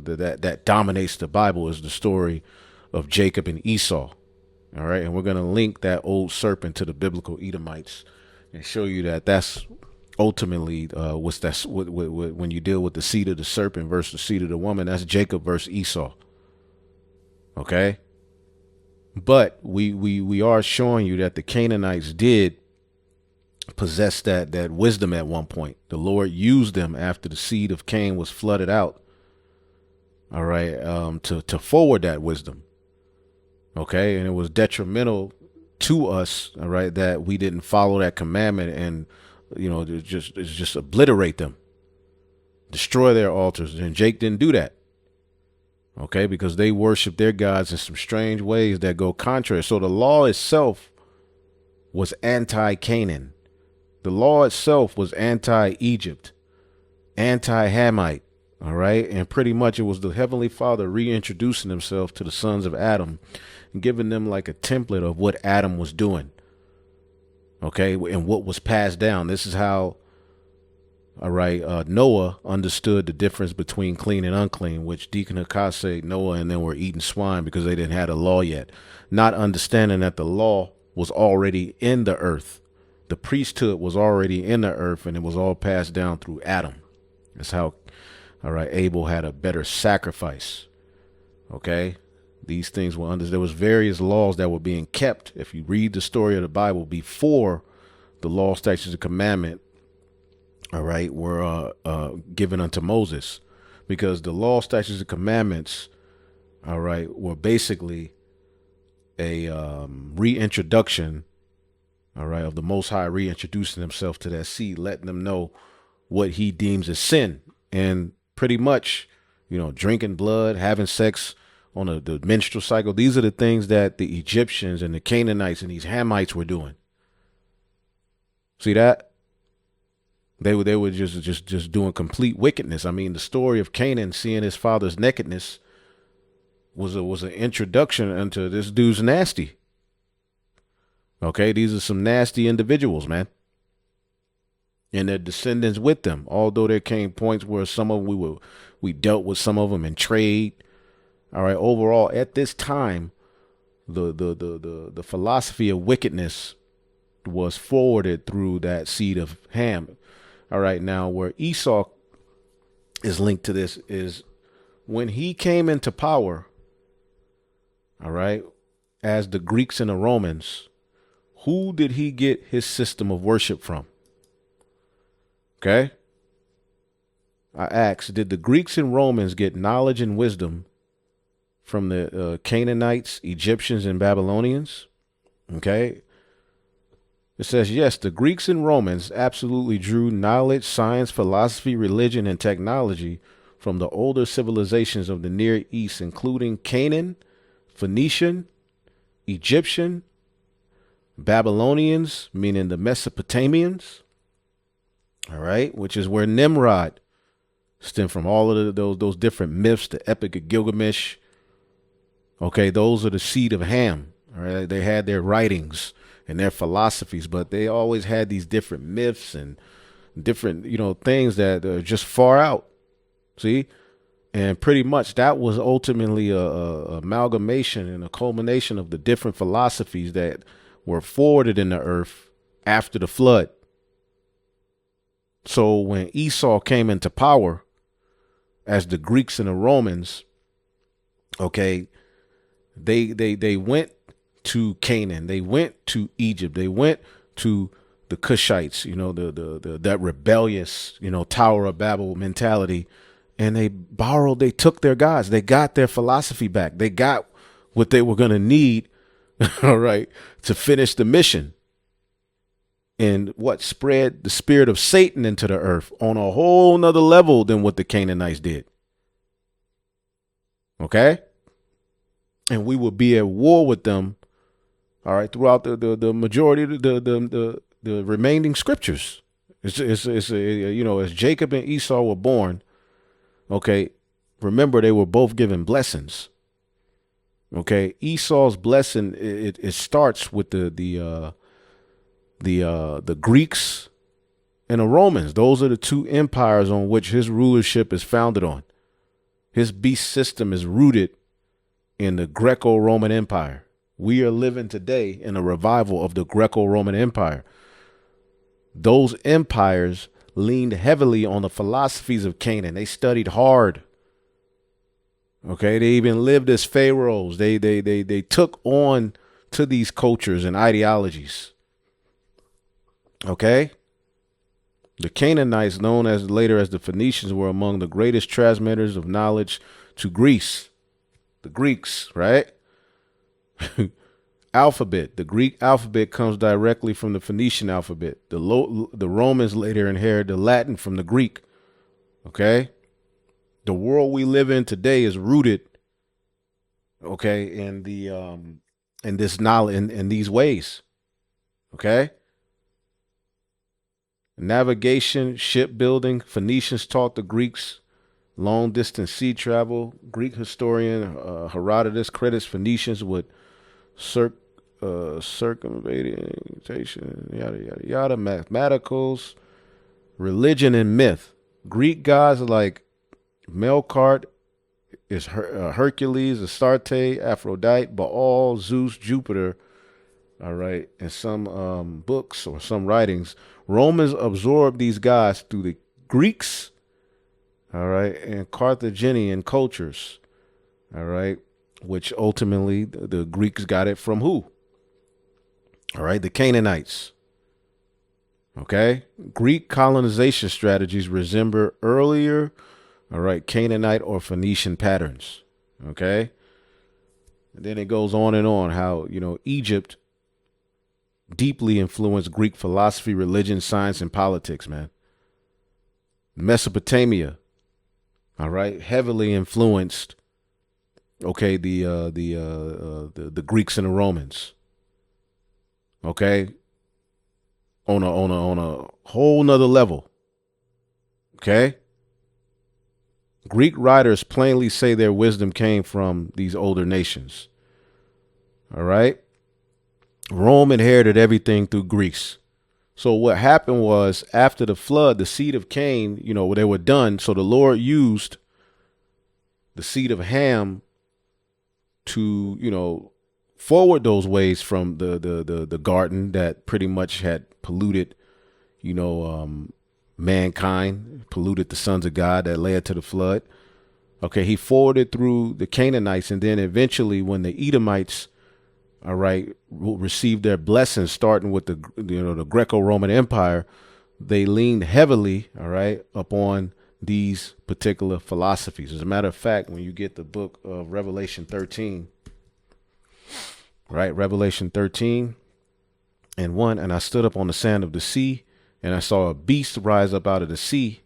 that dominates the Bible is the story of Jacob and Esau. All right. And we're going to link that old serpent to the biblical Edomites and show you that that's ultimately, what's that? When you deal with the seed of the serpent versus the seed of the woman, that's Jacob versus Esau. Okay, but we are showing you that the Canaanites did possess that wisdom at one point. The Lord used them after the seed of Cain was flooded out. All right, to forward that wisdom. Okay, and it was detrimental to us. All right, that we didn't follow that commandment and just obliterate them, destroy their altars. And Jake didn't do that. Okay, because they worship their gods in some strange ways that go contrary. So the law itself was anti-Canaan. The law itself was anti-Egypt, anti-Hamite. All right. And pretty much it was the Heavenly Father reintroducing himself to the sons of Adam and giving them like a template of what Adam was doing. Okay. And what was passed down. This is how, all right, Noah understood the difference between clean and unclean, which Deacon Hakase, Noah, and them were eating swine because they didn't have a law yet, not understanding that the law was already in the earth. The priesthood was already in the earth, and it was all passed down through Adam. That's how, all right, Abel had a better sacrifice. Okay. These things were under, there was various laws that were being kept. If you read the story of the Bible before the law, statutes, and commandment, all right, were given unto Moses, because the law, statutes, and commandments, all right, were basically a reintroduction, all right, of the Most High reintroducing himself to that seed, letting them know what he deems as sin. And pretty much, drinking blood, having sex on the menstrual cycle. These are the things that the Egyptians and the Canaanites and these Hamites were doing. See that? They were just doing complete wickedness. I mean, the story of Canaan seeing his father's nakedness was an introduction into this dude's nasty. Okay, these are some nasty individuals, man. And their descendants with them. Although there came points where some of them we dealt with some of them in trade. All right, overall, at this time, the philosophy of wickedness was forwarded through that seed of Ham. All right, now where Esau is linked to this is when he came into power, all right, as the Greeks and the Romans, who did he get his system of worship from? Okay. I asked, did the Greeks and Romans get knowledge and wisdom from the Canaanites, Egyptians, and Babylonians? Okay. It says, yes, the Greeks and Romans absolutely drew knowledge, science, philosophy, religion, and technology from the older civilizations of the Near East, including Canaan, Phoenician, Egyptian, Babylonians, meaning the Mesopotamians, all right, which is where Nimrod stemmed from. All of those different myths, the Epic of Gilgamesh. Okay, those are the seed of Ham. All right, they had their writings and their philosophies, but they always had these different myths and different, things that are just far out. See? And pretty much that was ultimately a amalgamation and a culmination of the different philosophies that were forwarded in the earth after the flood. So when Esau came into power as the Greeks and the Romans, okay, they went to Canaan, they went to Egypt, they went to the Cushites, that rebellious, Tower of Babel mentality, and they took their gods, they got their philosophy back, they got what they were going to need, all right, to finish the mission. And what spread the spirit of Satan into the earth on a whole nother level than what the Canaanites did. Okay. And we will be at war with them. All right. Throughout the majority of the remaining scriptures. It's as Jacob and Esau were born. Okay. Remember, they were both given blessings. Okay. Esau's blessing, it starts with the Greeks and the Romans. Those are the two empires on which his rulership is founded on. His beast system is rooted in the Greco-Roman Empire. We are living today in a revival of the Greco-Roman Empire. those empires leaned heavily on the philosophies of Canaan. They studied hard. Okay, they even lived as pharaohs. They took on to these cultures and ideologies. Okay, the Canaanites, known as later as the Phoenicians, were among the greatest transmitters of knowledge to Greece. The Greeks, right? Alphabet. The Greek alphabet comes directly from the Phoenician alphabet. The Romans later inherited the Latin from the Greek. Okay, the world we live in today is rooted, okay, in this knowledge, in these ways. Okay, navigation, shipbuilding. Phoenicians taught the Greeks long distance sea travel. Greek historian Herodotus credits Phoenicians with circumventing, yada yada yada, mathematicals, religion, and myth. Greek gods like Melkart is Hercules, Astarte, Aphrodite, Baal, Zeus, Jupiter. All right, in some books or some writings, Romans absorbed these gods through the Greeks, all right, and Carthaginian cultures, all right, which ultimately the Greeks got it from who? All right, the Canaanites. Okay, Greek colonization strategies resemble earlier, all right, Canaanite or Phoenician patterns. Okay, and then it goes on and on how, Egypt deeply influenced Greek philosophy, religion, science, and politics, man. Mesopotamia, all right, heavily influenced, okay, the Greeks and the Romans. Okay, on a whole nother level. Okay, Greek writers plainly say their wisdom came from these older nations. All right, Rome inherited everything through Greece. So what happened was, after the flood, the seed of Cain, they were done. So the Lord used the seed of Ham to, forward those ways from the garden that pretty much had polluted, mankind, polluted the sons of God that led to the flood. Okay, he forwarded through the Canaanites, and then eventually when the Edomites, all right, received their blessings, starting with the Greco-Roman Empire, they leaned heavily, all right, upon these particular philosophies. As a matter of fact, when you get the book of Revelation 13, right, Revelation 13 and 1, and I stood up on the sand of the sea, and I saw a beast rise up out of the sea,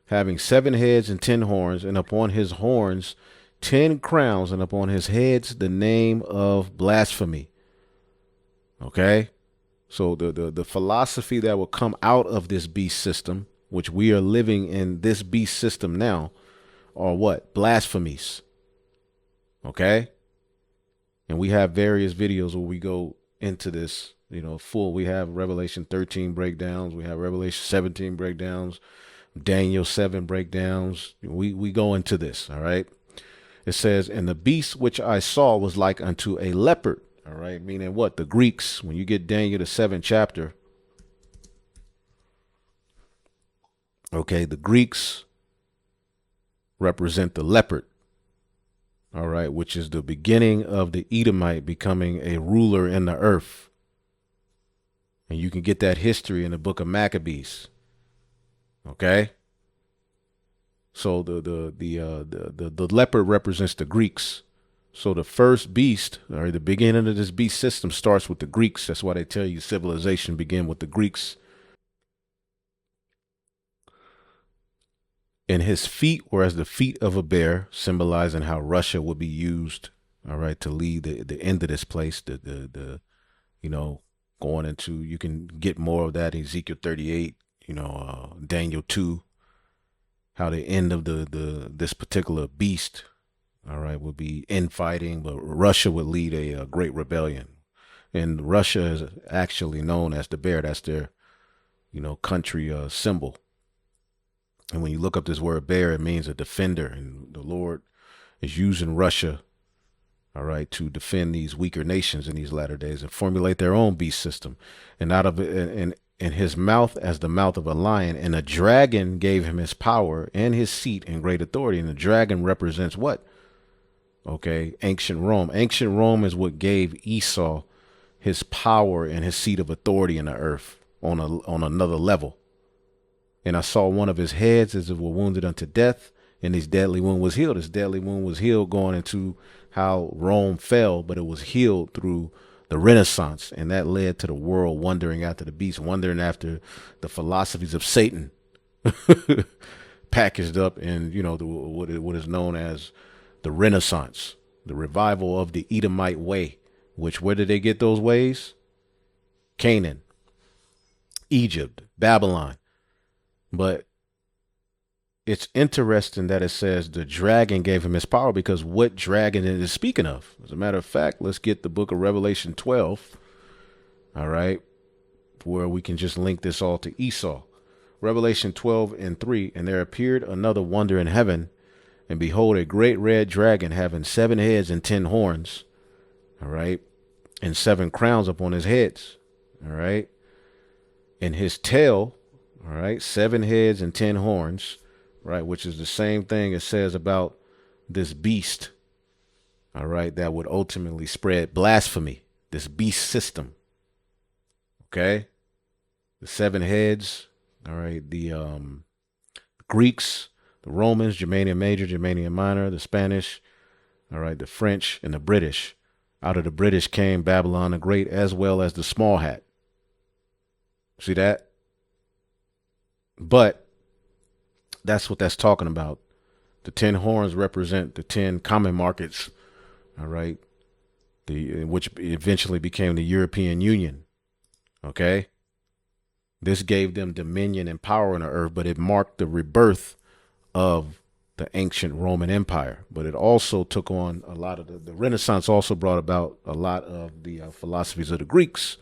having 7 heads and 10 horns, and upon his horns 10 crowns, and upon his heads the name of blasphemy. Okay, so the philosophy that will come out of this beast system, which we are living in this beast system now, are what? Blasphemies. Okay, and we have various videos where we go into this, full. We have Revelation 13 breakdowns, we have Revelation 17 breakdowns, Daniel 7 breakdowns. We go into this. All right. It says, and the beast which I saw was like unto a leopard. All right. Meaning what? The Greeks, when you get Daniel, the 7th chapter. Okay. The Greeks represent the leopard. All right. Which is the beginning of the Edomite becoming a ruler in the earth. And you can get that history in the book of Maccabees. Okay. So the leopard represents the Greeks. So the first beast, or the beginning of this beast system, starts with the Greeks. That's why they tell you civilization began with the Greeks. And his feet were as the feet of a bear, symbolizing how Russia would be used, all right, to lead the end of this place. Going into, you can get more of that in Ezekiel 38, Daniel 2. How the end of this particular beast, all right, would be infighting, but Russia would lead a great rebellion. And Russia is actually known as the bear. That's their, country symbol. And when you look up this word bear, it means a defender. And the Lord is using Russia, all right, to defend these weaker nations in these latter days and formulate their own beast system. And out of it, and his mouth as the mouth of a lion. And a dragon gave him his power and his seat and great authority. And the dragon represents what? Okay, ancient Rome. Ancient Rome is what gave Esau his power and his seat of authority in the earth on another level. And I saw one of his heads as it were wounded unto death, and his deadly wound was healed. His deadly wound was healed going into how Rome fell, but it was healed through the Renaissance, and that led to the world wondering after the beast, wondering after the philosophies of Satan, packaged up in what is known as the Renaissance, the revival of the Edomite way. Which where did they get those ways? Canaan, Egypt, Babylon. But it's interesting that it says the dragon gave him his power, because what dragon it is speaking of? As a matter of fact, let's get the book of Revelation 12. All right. Where we can just link this all to Esau. Revelation 12:3. And there appeared another wonder in heaven, and behold, a great red dragon having 7 heads and 10 horns. All right. And 7 crowns upon his heads. All right. And his tail. All right. 7 heads and 10 horns. Right. Which is the same thing it says about this beast. All right. That would ultimately spread blasphemy. This beast system. Okay. The 7 heads. All right. The Greeks, the Romans, Germanian Major, Germanian Minor, the Spanish. All right. The French and the British. Out of the British came Babylon the Great, as well as the small hat. See that? But that's what that's talking about. The 10 horns represent the 10 common markets. All right. Which eventually became the European Union. Okay. This gave them dominion and power on the earth, but it marked the rebirth of the ancient Roman Empire. But it also took on a lot of the Renaissance also brought about a lot of the philosophies of the Greeks.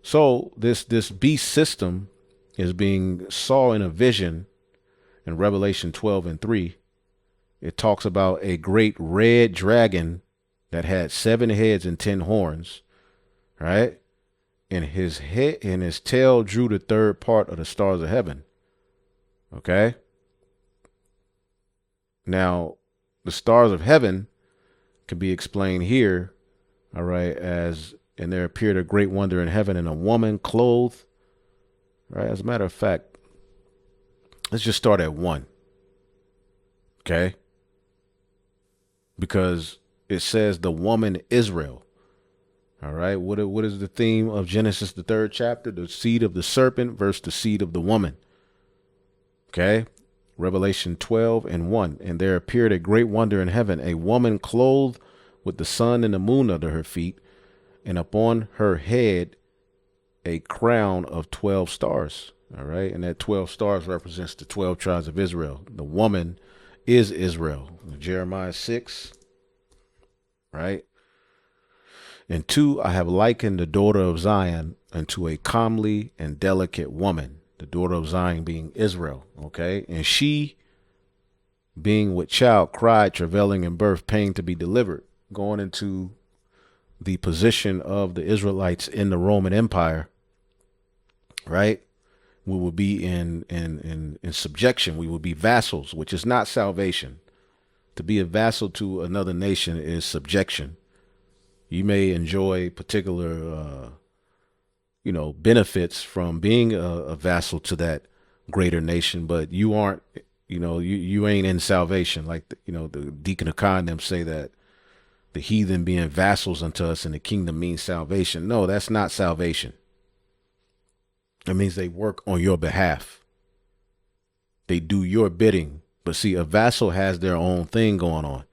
So this beast system is being saw in a vision in Revelation 12:3. It talks about a great red dragon that had 7 heads and 10 horns, right? And his head and his tail drew the 3rd part of the stars of heaven. Okay. Now, the stars of heaven can be explained here, all right, as, and there appeared a great wonder in heaven, and a woman clothed, right? As a matter of fact, let's just start at 1, okay? Because it says the woman Israel, all right? What is the theme of Genesis, the 3rd chapter? The seed of the serpent versus the seed of the woman, okay? Revelation 12:1. And there appeared a great wonder in heaven, a woman clothed with the sun and the moon under her feet, and upon her head a crown of 12 stars. All right. And that 12 stars represents the 12 tribes of Israel. The woman is Israel. Jeremiah 6. Right. And 2, I have likened the daughter of Zion unto a comely and delicate woman. The daughter of Zion being Israel, okay? And she, being with child, cried, travailing in birth, pain to be delivered, going into the position of the Israelites in the Roman Empire, right? We will be in subjection. We will be vassals, which is not salvation. To be a vassal to another nation is subjection. You may enjoy particular benefits from being a vassal to that greater nation, but you aren't, you ain't in salvation. Like, the Deacon of Khan them say that the heathen being vassals unto us in the kingdom means salvation. No, that's not salvation. It means they work on your behalf. They do your bidding. But see, a vassal has their own thing going on.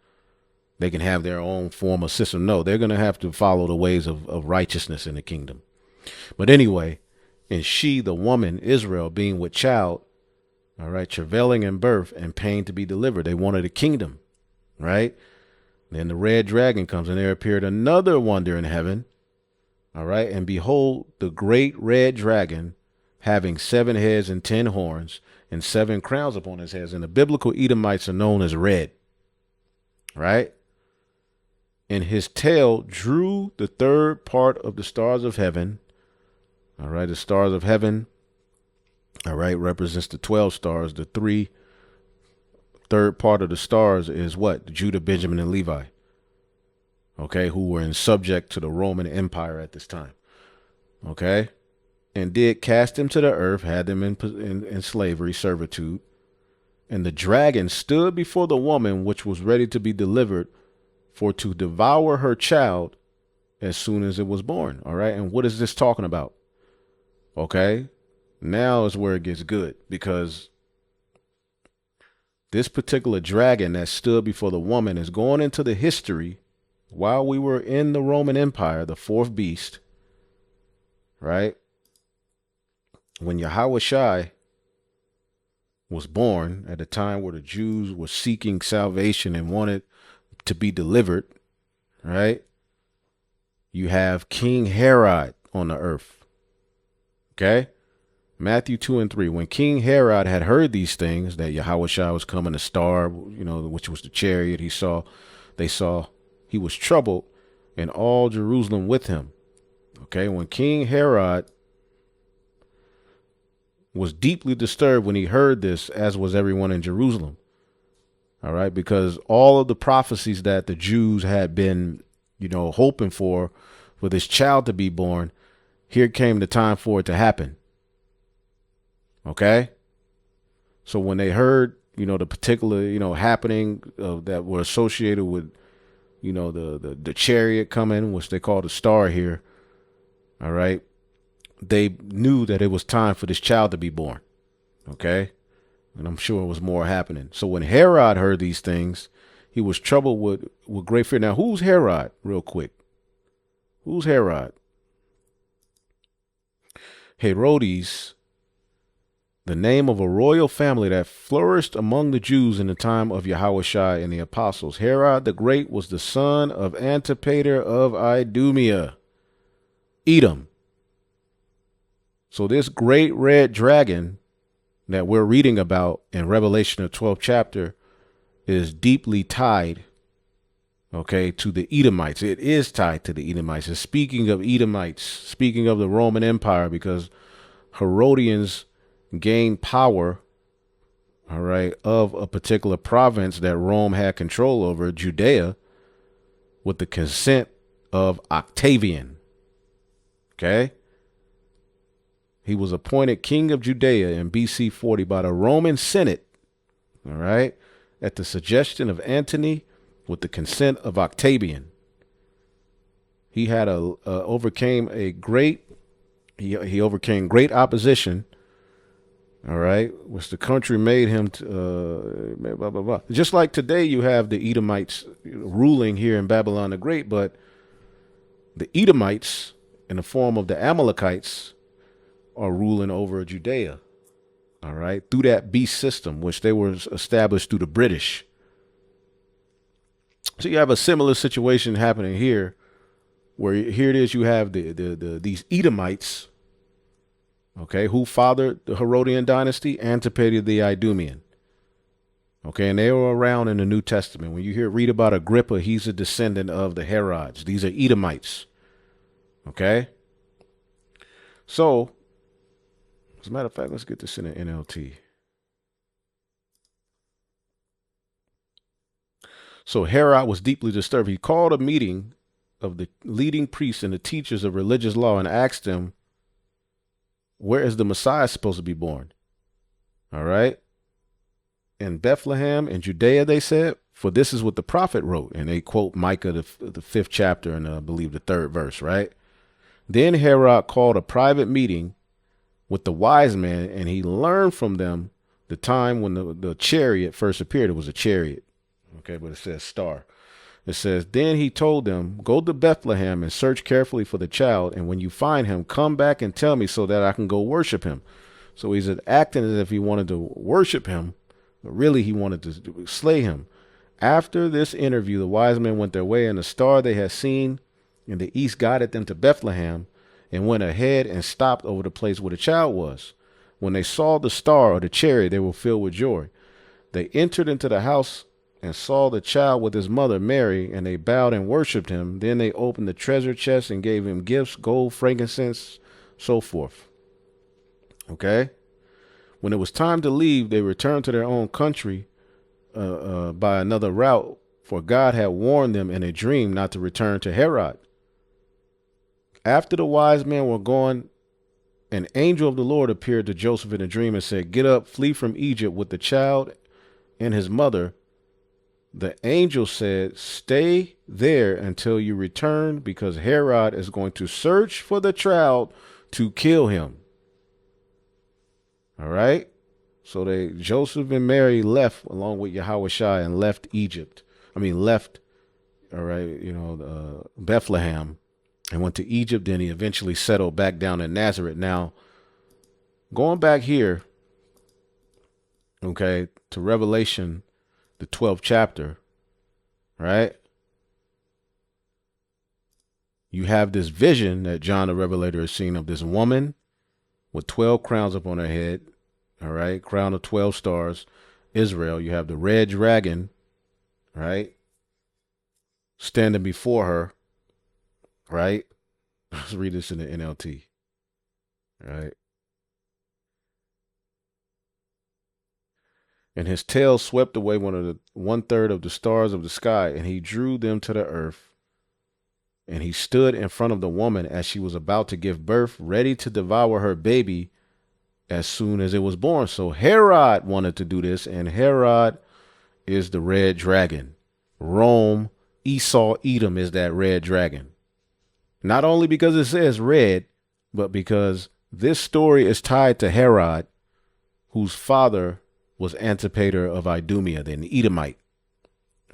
They can have their own form of system. No, they're going to have to follow the ways of righteousness in the kingdom. But anyway, and she, the woman, Israel, being with child, all right, travailing in birth and pain to be delivered. They wanted a kingdom, right? Then the red dragon comes, and there appeared another wonder in heaven, all right? And behold, the great red dragon, having 7 heads and 10 horns and 7 crowns upon his heads. And the biblical Edomites are known as red, right? And his tail drew the 3rd part of the stars of heaven, All right. The stars of heaven, all right, represents the 12 stars. The third part of the stars is what? Judah, Benjamin, and Levi. Okay. Who were in subject to the Roman Empire at this time. Okay. And did cast him to the earth, had them in slavery, servitude. And the dragon stood before the woman which was ready to be delivered for to devour her child as soon as it was born. All right. And what is this talking about? Okay. Now is where it gets good, because this particular dragon that stood before the woman is going into the history while we were in the Roman Empire, the fourth beast. Right. When Yahushua was born at a time where the Jews were seeking salvation and wanted to be delivered, right? You have King Herod on the earth. Okay? Matthew 2 and 3. When King Herod had heard these things, that Yahushua was coming, a star, which was the chariot, they saw he was troubled, and all Jerusalem with him. Okay? When King Herod was deeply disturbed when he heard this, as was everyone in Jerusalem. All right, because all of the prophecies that the Jews had been, hoping for this child to be born, here came the time for it to happen. Okay. So when they heard, the particular, happening that were associated with, the chariot coming, which they call the star here. All right. They knew that it was time for this child to be born. Okay. And I'm sure it was more happening. So when Herod heard these things, he was troubled with great fear. Now, who's Herod? Real quick. Who's Herod? Herodes, the name of a royal family that flourished among the Jews in the time of Yahushua and the apostles. Herod the Great was the son of Antipater of Idumea, Edom. So this great red dragon that we're reading about in Revelation, the 12th chapter, is deeply tied, okay, to the Edomites. It is tied to the Edomites. And speaking of Edomites, speaking of the Roman Empire, because Herodians gained power, all right, of a particular province that Rome had control over, Judea, with the consent of Octavian. Okay. He was appointed king of Judea in BC 40 by the Roman Senate, all right, at the suggestion of Antony with the consent of Octavian. He had overcame great opposition, all right, which the country made him blah, blah, blah. Just like today you have the Edomites ruling here in Babylon the Great, but the Edomites in the form of the Amalekites are ruling over Judea, all right, through that beast system, which they were established through the British. So you have a similar situation happening here, where here it is, you have these Edomites, okay, who fathered the Herodian dynasty, Antipater the Idumean. Okay, and they were around in the New Testament. When you read about Agrippa, he's a descendant of the Herods. These are Edomites. Okay. So, as a matter of fact, let's get this in an NLT. So Herod was deeply disturbed. He called a meeting of the leading priests and the teachers of religious law and asked them, where is the Messiah supposed to be born? All right. In Bethlehem in Judea, they said, for this is what the prophet wrote. And they quote Micah, the 5th chapter, and I believe the 3rd verse, right? Then Herod called a private meeting with the wise men, and he learned from them the time when the chariot first appeared. It was a chariot. Okay, but it says star. It says, then he told them, go to Bethlehem and search carefully for the child. And when you find him, come back and tell me so that I can go worship him. So he's acting as if he wanted to worship him, but really he wanted to slay him. After this interview, the wise men went their way, and the star they had seen in the east guided them to Bethlehem and went ahead and stopped over the place where the child was. When they saw the star or the chariot, they were filled with joy. They entered into the house and saw the child with his mother Mary, and they bowed and worshipped him. Then they opened the treasure chest and gave him gifts, gold, frankincense, so forth. Okay. When it was time to leave, they returned to their own country by another route, for God had warned them in a dream not to return to Herod. After the wise men were gone, an angel of the Lord appeared to Joseph in a dream and said, "Get up, flee from Egypt with the child and his mother." The angel said, "Stay there until you return, because Herod is going to search for the child to kill him." All right. So Joseph and Mary left along with Yahushua and left Egypt. Left, all right, Bethlehem, and went to Egypt. Then he eventually settled back down in Nazareth. Now, going back here, okay, to Revelation, the 12th chapter, right? You have this vision that John the Revelator has seen of this woman with 12 crowns upon her head, all right, crown of 12 stars, Israel. You have the red dragon, right, standing before her, right? Let's read this in the NLT, right? And his tail swept away one third of the stars of the sky, and he drew them to the earth. And he stood in front of the woman as she was about to give birth, ready to devour her baby as soon as it was born. So Herod wanted to do this, and Herod is the red dragon. Rome, Esau, Edom is that red dragon. Not only because it says red, but because this story is tied to Herod, whose father was Antipater of Idumea, the Edomite.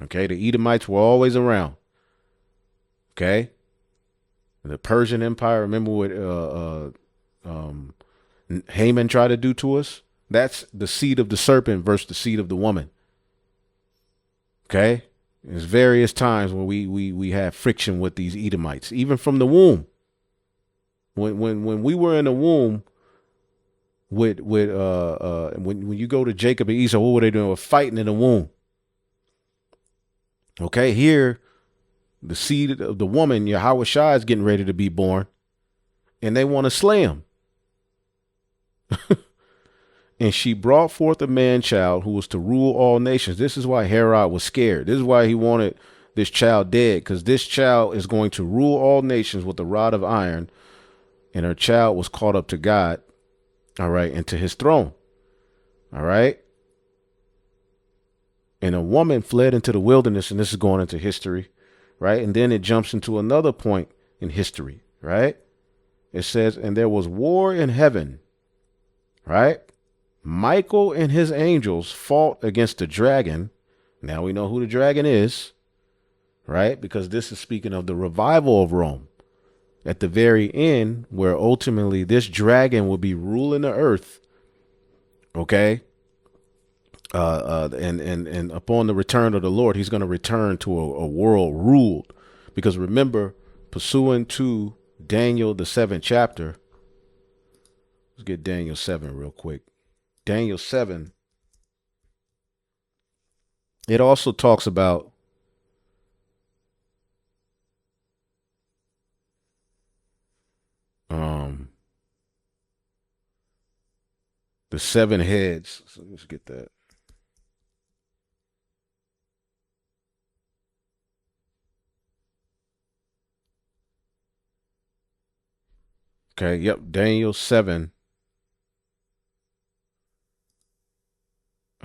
Okay, the Edomites were always around. Okay, the Persian Empire. Remember what Haman tried to do to us? That's the seed of the serpent versus the seed of the woman. Okay, there's various times when we have friction with these Edomites, even from the womb. When we were in the womb, when you go to Jacob and Esau, what were they doing? They were fighting in the womb. Okay, here, the seed of the woman, Yahushua, is getting ready to be born, and they want to slay him. And she brought forth a man child who was to rule all nations. This is why Herod was scared. This is why he wanted this child dead, because this child is going to rule all nations with a rod of iron. And her child was caught up to God, all right, and to his throne, all right. And a woman fled into the wilderness, and this is going into history, right? And then it jumps into another point in history, right? It says, and there was war in heaven, right? Michael and his angels fought against the dragon. Now we know who the dragon is, right? Because this is speaking of the revival of Rome at the very end, where ultimately this dragon will be ruling the earth. Okay. And upon the return of the Lord, he's going to return to a world ruled, because remember, pursuant to Daniel, the 7th chapter, let's get Daniel 7 real quick. Daniel 7, it also talks about the 7 heads. So let's get that. Okay, yep, Daniel 7.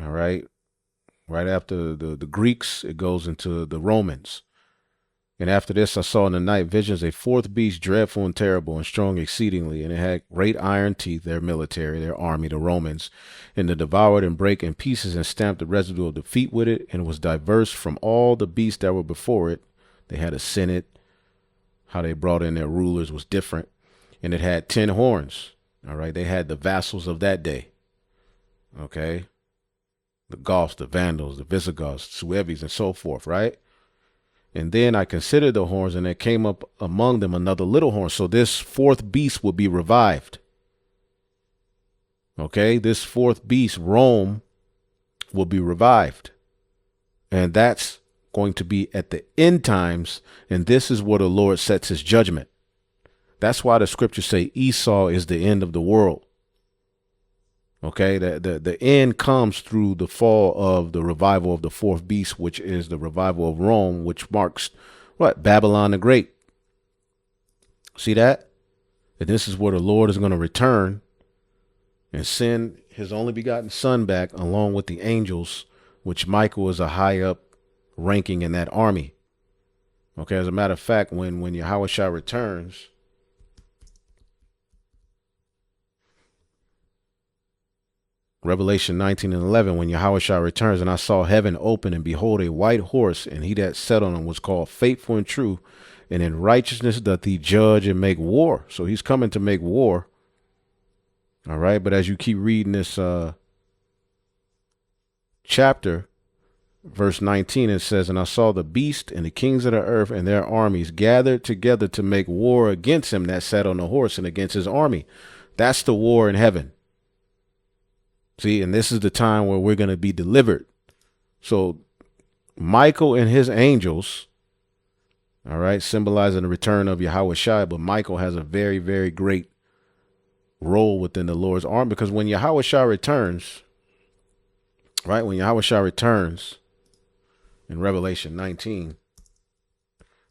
All right. Right after the Greeks, it goes into the Romans. And after this, I saw in the night visions a fourth beast, dreadful and terrible and strong exceedingly. And it had great iron teeth, their military, their army, the Romans, and to devour it and break in pieces and stamp the residue of the feet with it. And it was diverse from all the beasts that were before it. They had a senate. How they brought in their rulers was different. And it had 10 horns. All right. They had the vassals of that day. Okay. The Goths, the Vandals, the Visigoths, Sueves, and so forth, right? And then I considered the horns, and there came up among them another little horn. So this fourth beast will be revived. Okay, this fourth beast, Rome, will be revived. And that's going to be at the end times, and this is where the Lord sets his judgment. That's why the scriptures say Esau is the end of the world. Okay, the end comes through the fall of the revival of the fourth beast, which is the revival of Rome, which marks what? Babylon the Great. See that? And this is where the Lord is going to return and send his only begotten son back along with the angels, which Michael is a high up ranking in that army. Okay, as a matter of fact, when Yahushua returns, Revelation 19:11, when Yahushua returns, and I saw heaven open, and behold, a white horse, and he that sat on him was called Faithful and True, and in righteousness doth he judge and make war. So he's coming to make war. All right, but as you keep reading this chapter, verse 19, it says, and I saw the beast and the kings of the earth and their armies gathered together to make war against him that sat on the horse and against his army. That's the war in heaven. See, and this is the time where we're going to be delivered. So Michael and his angels, all right, symbolizing the return of Yahushua, but Michael has a very, very great role within the Lord's army, because when Yahushua returns, right, when Yahushua returns in Revelation 19,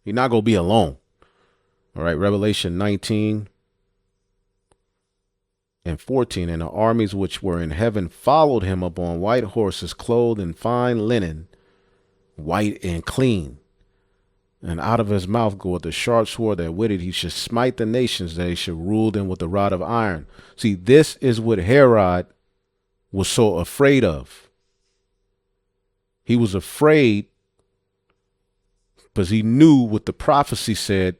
he's not going to be alone. All right, Revelation 19 and 14, and the armies which were in heaven followed him upon white horses, clothed in fine linen, white and clean. And out of his mouth goeth a sharp sword, that with it he should smite the nations, that he should rule them with a rod of iron. See, this is what Herod was so afraid of. He was afraid because he knew what the prophecy said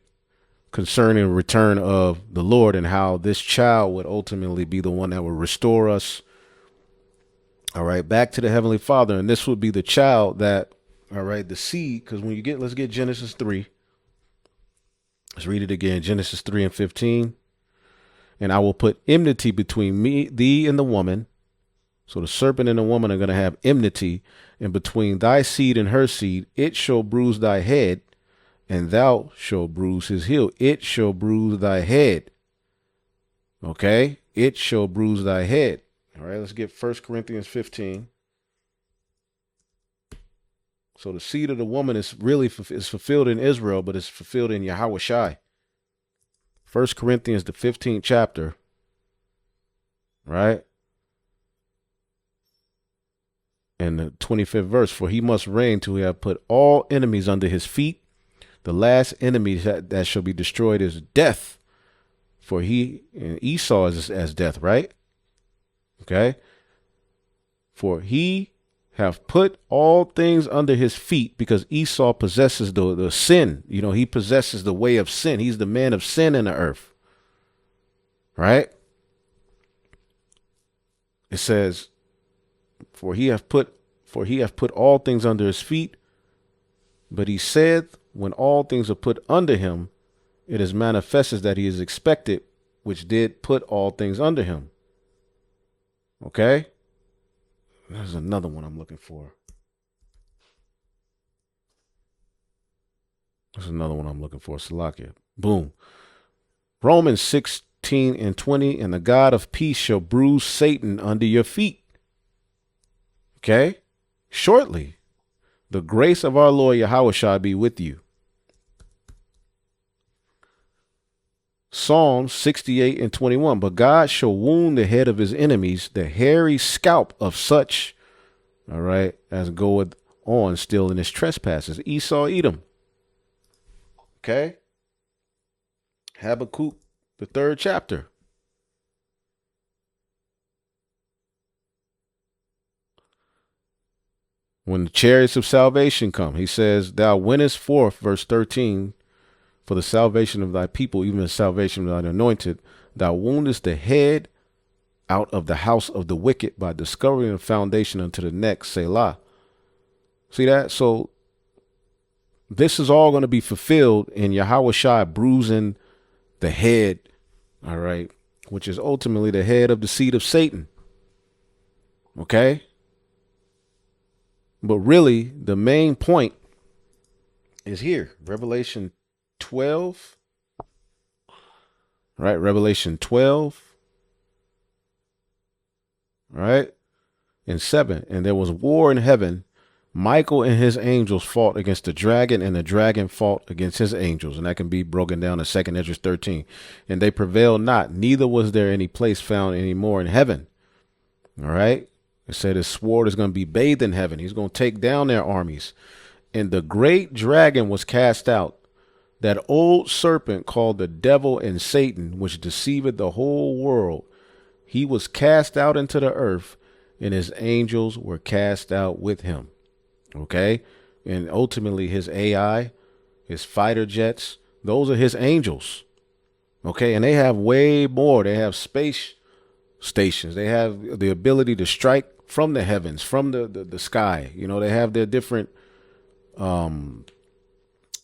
concerning the return of the Lord, and how this child would ultimately be the one that would restore us, all right, back to the Heavenly Father. And this would be the child that, all right, the seed, because when you get, let's get Genesis 3. Let's read it again. Genesis 3 and 15. And I will put enmity between me, thee, and the woman. So the serpent and the woman are going to have enmity, and between thy seed and her seed, it shall bruise thy head, and thou shalt bruise his heel. It shall bruise thy head. Okay? It shall bruise thy head. All right, let's get 1 Corinthians 15. So the seed of the woman is really is fulfilled in Israel, but it's fulfilled in Yahushua. 1 Corinthians, the 15th chapter. Right? And the 25th verse. For he must reign till he have put all enemies under his feet. The last enemy that shall be destroyed is death. For he, and Esau is as death, right? Okay. For he have put all things under his feet, because Esau possesses the sin. You know, he possesses the way of sin. He's the man of sin in the earth. Right? It says, for he have put all things under his feet. But he said, when all things are put under him, it is manifested that he is expected, which did put all things under him. Okay? There's another one I'm looking for. Salakia. Boom. Romans 16 and 20, and the God of peace shall bruise Satan under your feet. Okay? Shortly. The grace of our Lord Yahushua be with you. Psalms 68 and 21. But God shall wound the head of his enemies, the hairy scalp of such, all right, as goeth on still in his trespasses. Esau, Edom. Okay. Habakkuk, the 3rd chapter. When the chariots of salvation come, he says, thou winnest forth, verse 13, for the salvation of thy people, even the salvation of thine anointed. Thou woundest the head out of the house of the wicked by discovering the foundation unto the neck, Selah. See that? So this is all going to be fulfilled in Yahushua bruising the head, all right, which is ultimately the head of the seed of Satan. Okay? But really, the main point is here. Revelation 12 right? Revelation 12, right? And 7. And there was war in heaven. Michael and his angels fought against the dragon, and the dragon fought against his angels. And that can be broken down in 2nd Esdras 13. And they prevailed not, neither was there any place found any more in heaven. All right. It said his sword is going to be bathed in heaven. He's going to take down their armies. And the great dragon was cast out, that old serpent called the devil and Satan, which deceiveth the whole world. He was cast out into the earth, and his angels were cast out with him. Okay. And ultimately his AI, his fighter jets, those are his angels. Okay. And they have way more. They have space stations. They have the ability to strike from the heavens, from the sky. You know, they have their different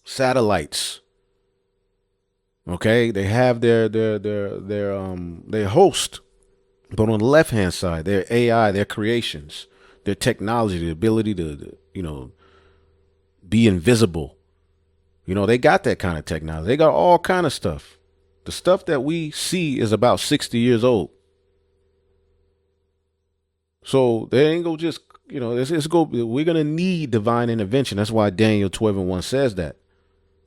satellites. Okay. They have their host. But on the left hand side, their AI, their creations, their technology, the ability to, you know, be invisible. You know, they got that kind of technology. They got all kind of stuff. The stuff that we see is about 60 years old. So they ain't go just, you know, we're going to need divine intervention. That's why Daniel 12:1 says that.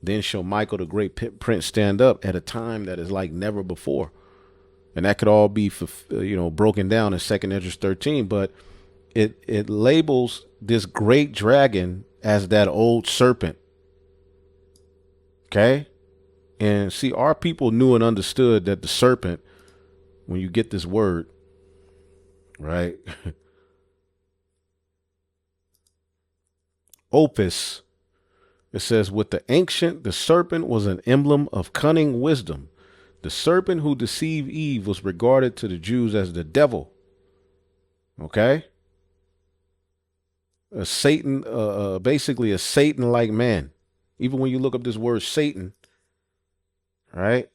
Then shall Michael the great prince stand up at a time that is like never before. And that could all be, you know, broken down in 2nd Esdras 13. But it labels this great dragon as that old serpent. Okay. And see, our people knew and understood that the serpent, when you get this word, right? Opus, it says, with the ancient, the serpent was an emblem of cunning wisdom. The serpent who deceived Eve was regarded to the Jews as the devil. Okay. A Satan, basically a Satan-like man. Even when you look up this word Satan, right?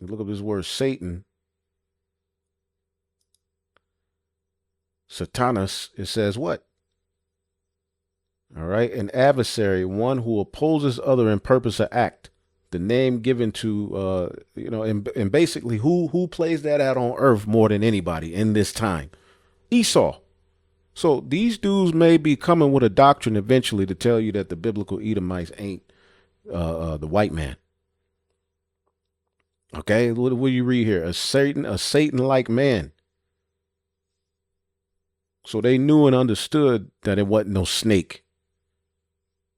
You look up this word Satan, Satanas, it says what? All right. An adversary, one who opposes other in purpose or act. The name given to, you know, and basically who plays that out on earth more than anybody in this time? Esau. So these dudes may be coming with a doctrine eventually to tell you that the biblical Edomites ain't the white man. Okay, what do you read here? A Satan-like man. So they knew and understood that it wasn't no snake.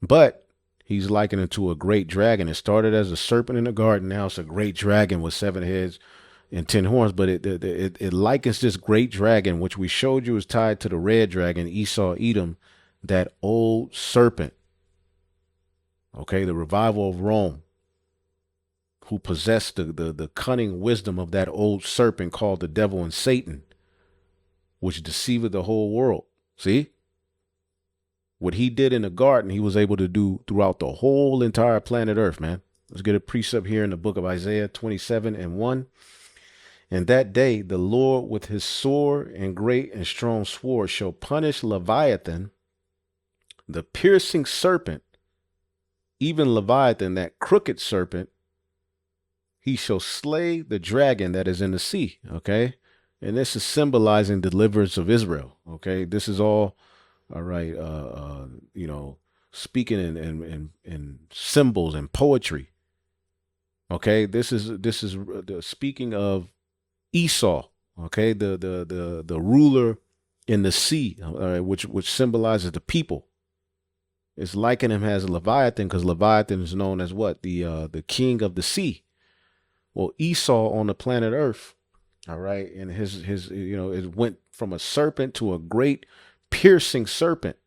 But he's likened it to a great dragon. It started as a serpent in the garden. Now it's a great dragon with 7 heads and 10 horns. But it likens this great dragon, which we showed you is tied to the red dragon, Esau, Edom, that old serpent. Okay, the revival of Rome, who possessed the cunning wisdom of that old serpent called the devil and Satan, which deceived the whole world. See? What he did in the garden, he was able to do throughout the whole entire planet Earth, man. Let's get a precept here in the book of Isaiah 27:1. And that day, the Lord with his sore and great and strong sword shall punish Leviathan, the piercing serpent, even Leviathan, that crooked serpent. He shall slay the dragon that is in the sea. Okay. And this is symbolizing deliverance of Israel. Okay. This is all right. You know, speaking in symbols and poetry. Okay. This is speaking of Esau. Okay. The ruler in the sea, which symbolizes the people. It's liking him as Leviathan because Leviathan is known as what? The king of the sea. Well, Esau on the planet Earth, all right, and his you know, it went from a serpent to a great piercing serpent,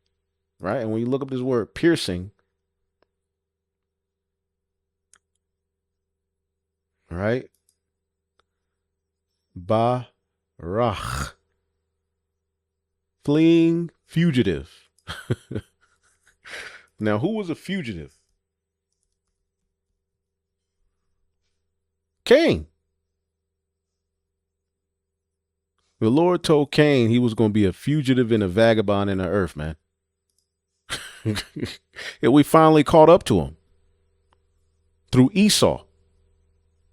right? And when you look up this word piercing, right, barach, fleeing fugitive. Now, who was a fugitive? Cain. The Lord told Cain he was going to be a fugitive and a vagabond in the earth, man. And we finally caught up to him through Esau.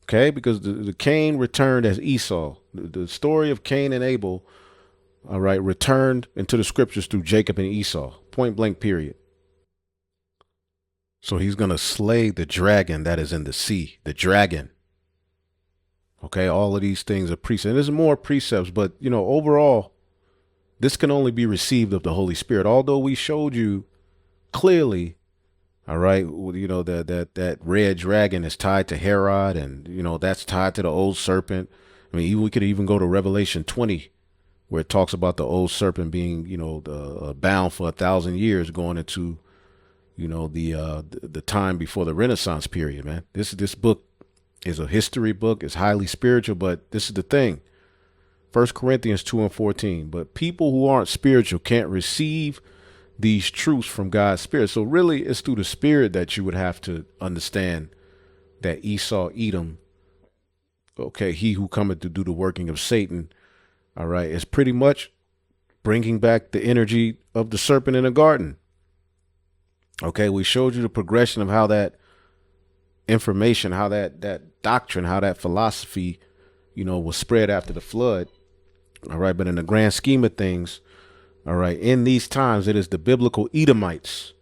Okay, because the Cain returned as Esau. The story of Cain and Abel, all right, returned into the scriptures through Jacob and Esau. Point blank, period. So he's going to slay the dragon that is in the sea, the dragon. Okay, all of these things are precepts. And there's more precepts, but, overall, this can only be received of the Holy Spirit. Although we showed you clearly, all right, that red dragon is tied to Herod, and, that's tied to the old serpent. I mean, we could even go to Revelation 20, where it talks about the old serpent being, bound for 1,000 years, going into, the time before the Renaissance period, man. This book is a history book. It's highly spiritual, but this is the thing. 1 Corinthians 2:14. But people who aren't spiritual can't receive these truths from God's Spirit. So really, it's through the Spirit that you would have to understand that Esau, Edom, okay, he who cometh to do the working of Satan, all right, is pretty much bringing back the energy of the serpent in the garden. Okay, we showed you the progression of how that information, how that doctrine, how that philosophy, was spread after the flood. All right. But in the grand scheme of things, all right, in these times, it is the biblical Edomites.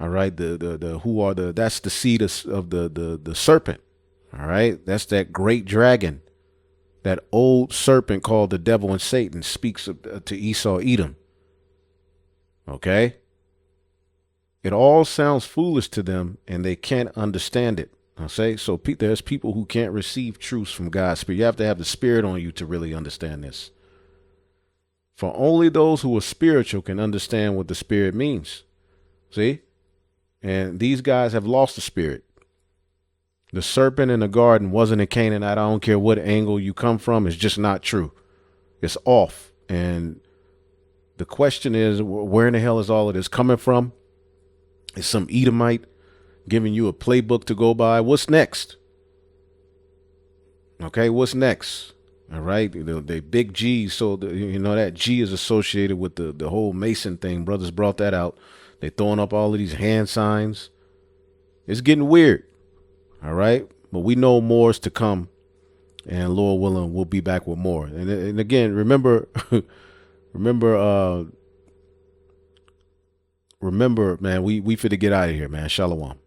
All right. That's the seed of the serpent. All right. That's that great dragon, that old serpent called the devil and Satan, speaks to Esau, Edom. Okay. It all sounds foolish to them, and they can't understand it. I say so. There's people who can't receive truths from God's Spirit. You have to have the Spirit on you to really understand this. For only those who are spiritual can understand what the Spirit means. See, and these guys have lost the Spirit. The serpent in the garden wasn't a Canaanite. I don't care what angle you come from. It's just not true. It's off. And the question is, where in the hell is all of this coming from? Is some Edomite giving you a playbook to go by? What's next? Okay, what's next? All right, the big G's. So that G is associated with the whole Mason thing. Brothers brought that out. They throwing up all of these hand signs. It's getting weird. All right, but we know more is to come, and Lord willing, we'll be back with more. And again, remember, remember, man, we fit to get out of here, man. Shalom.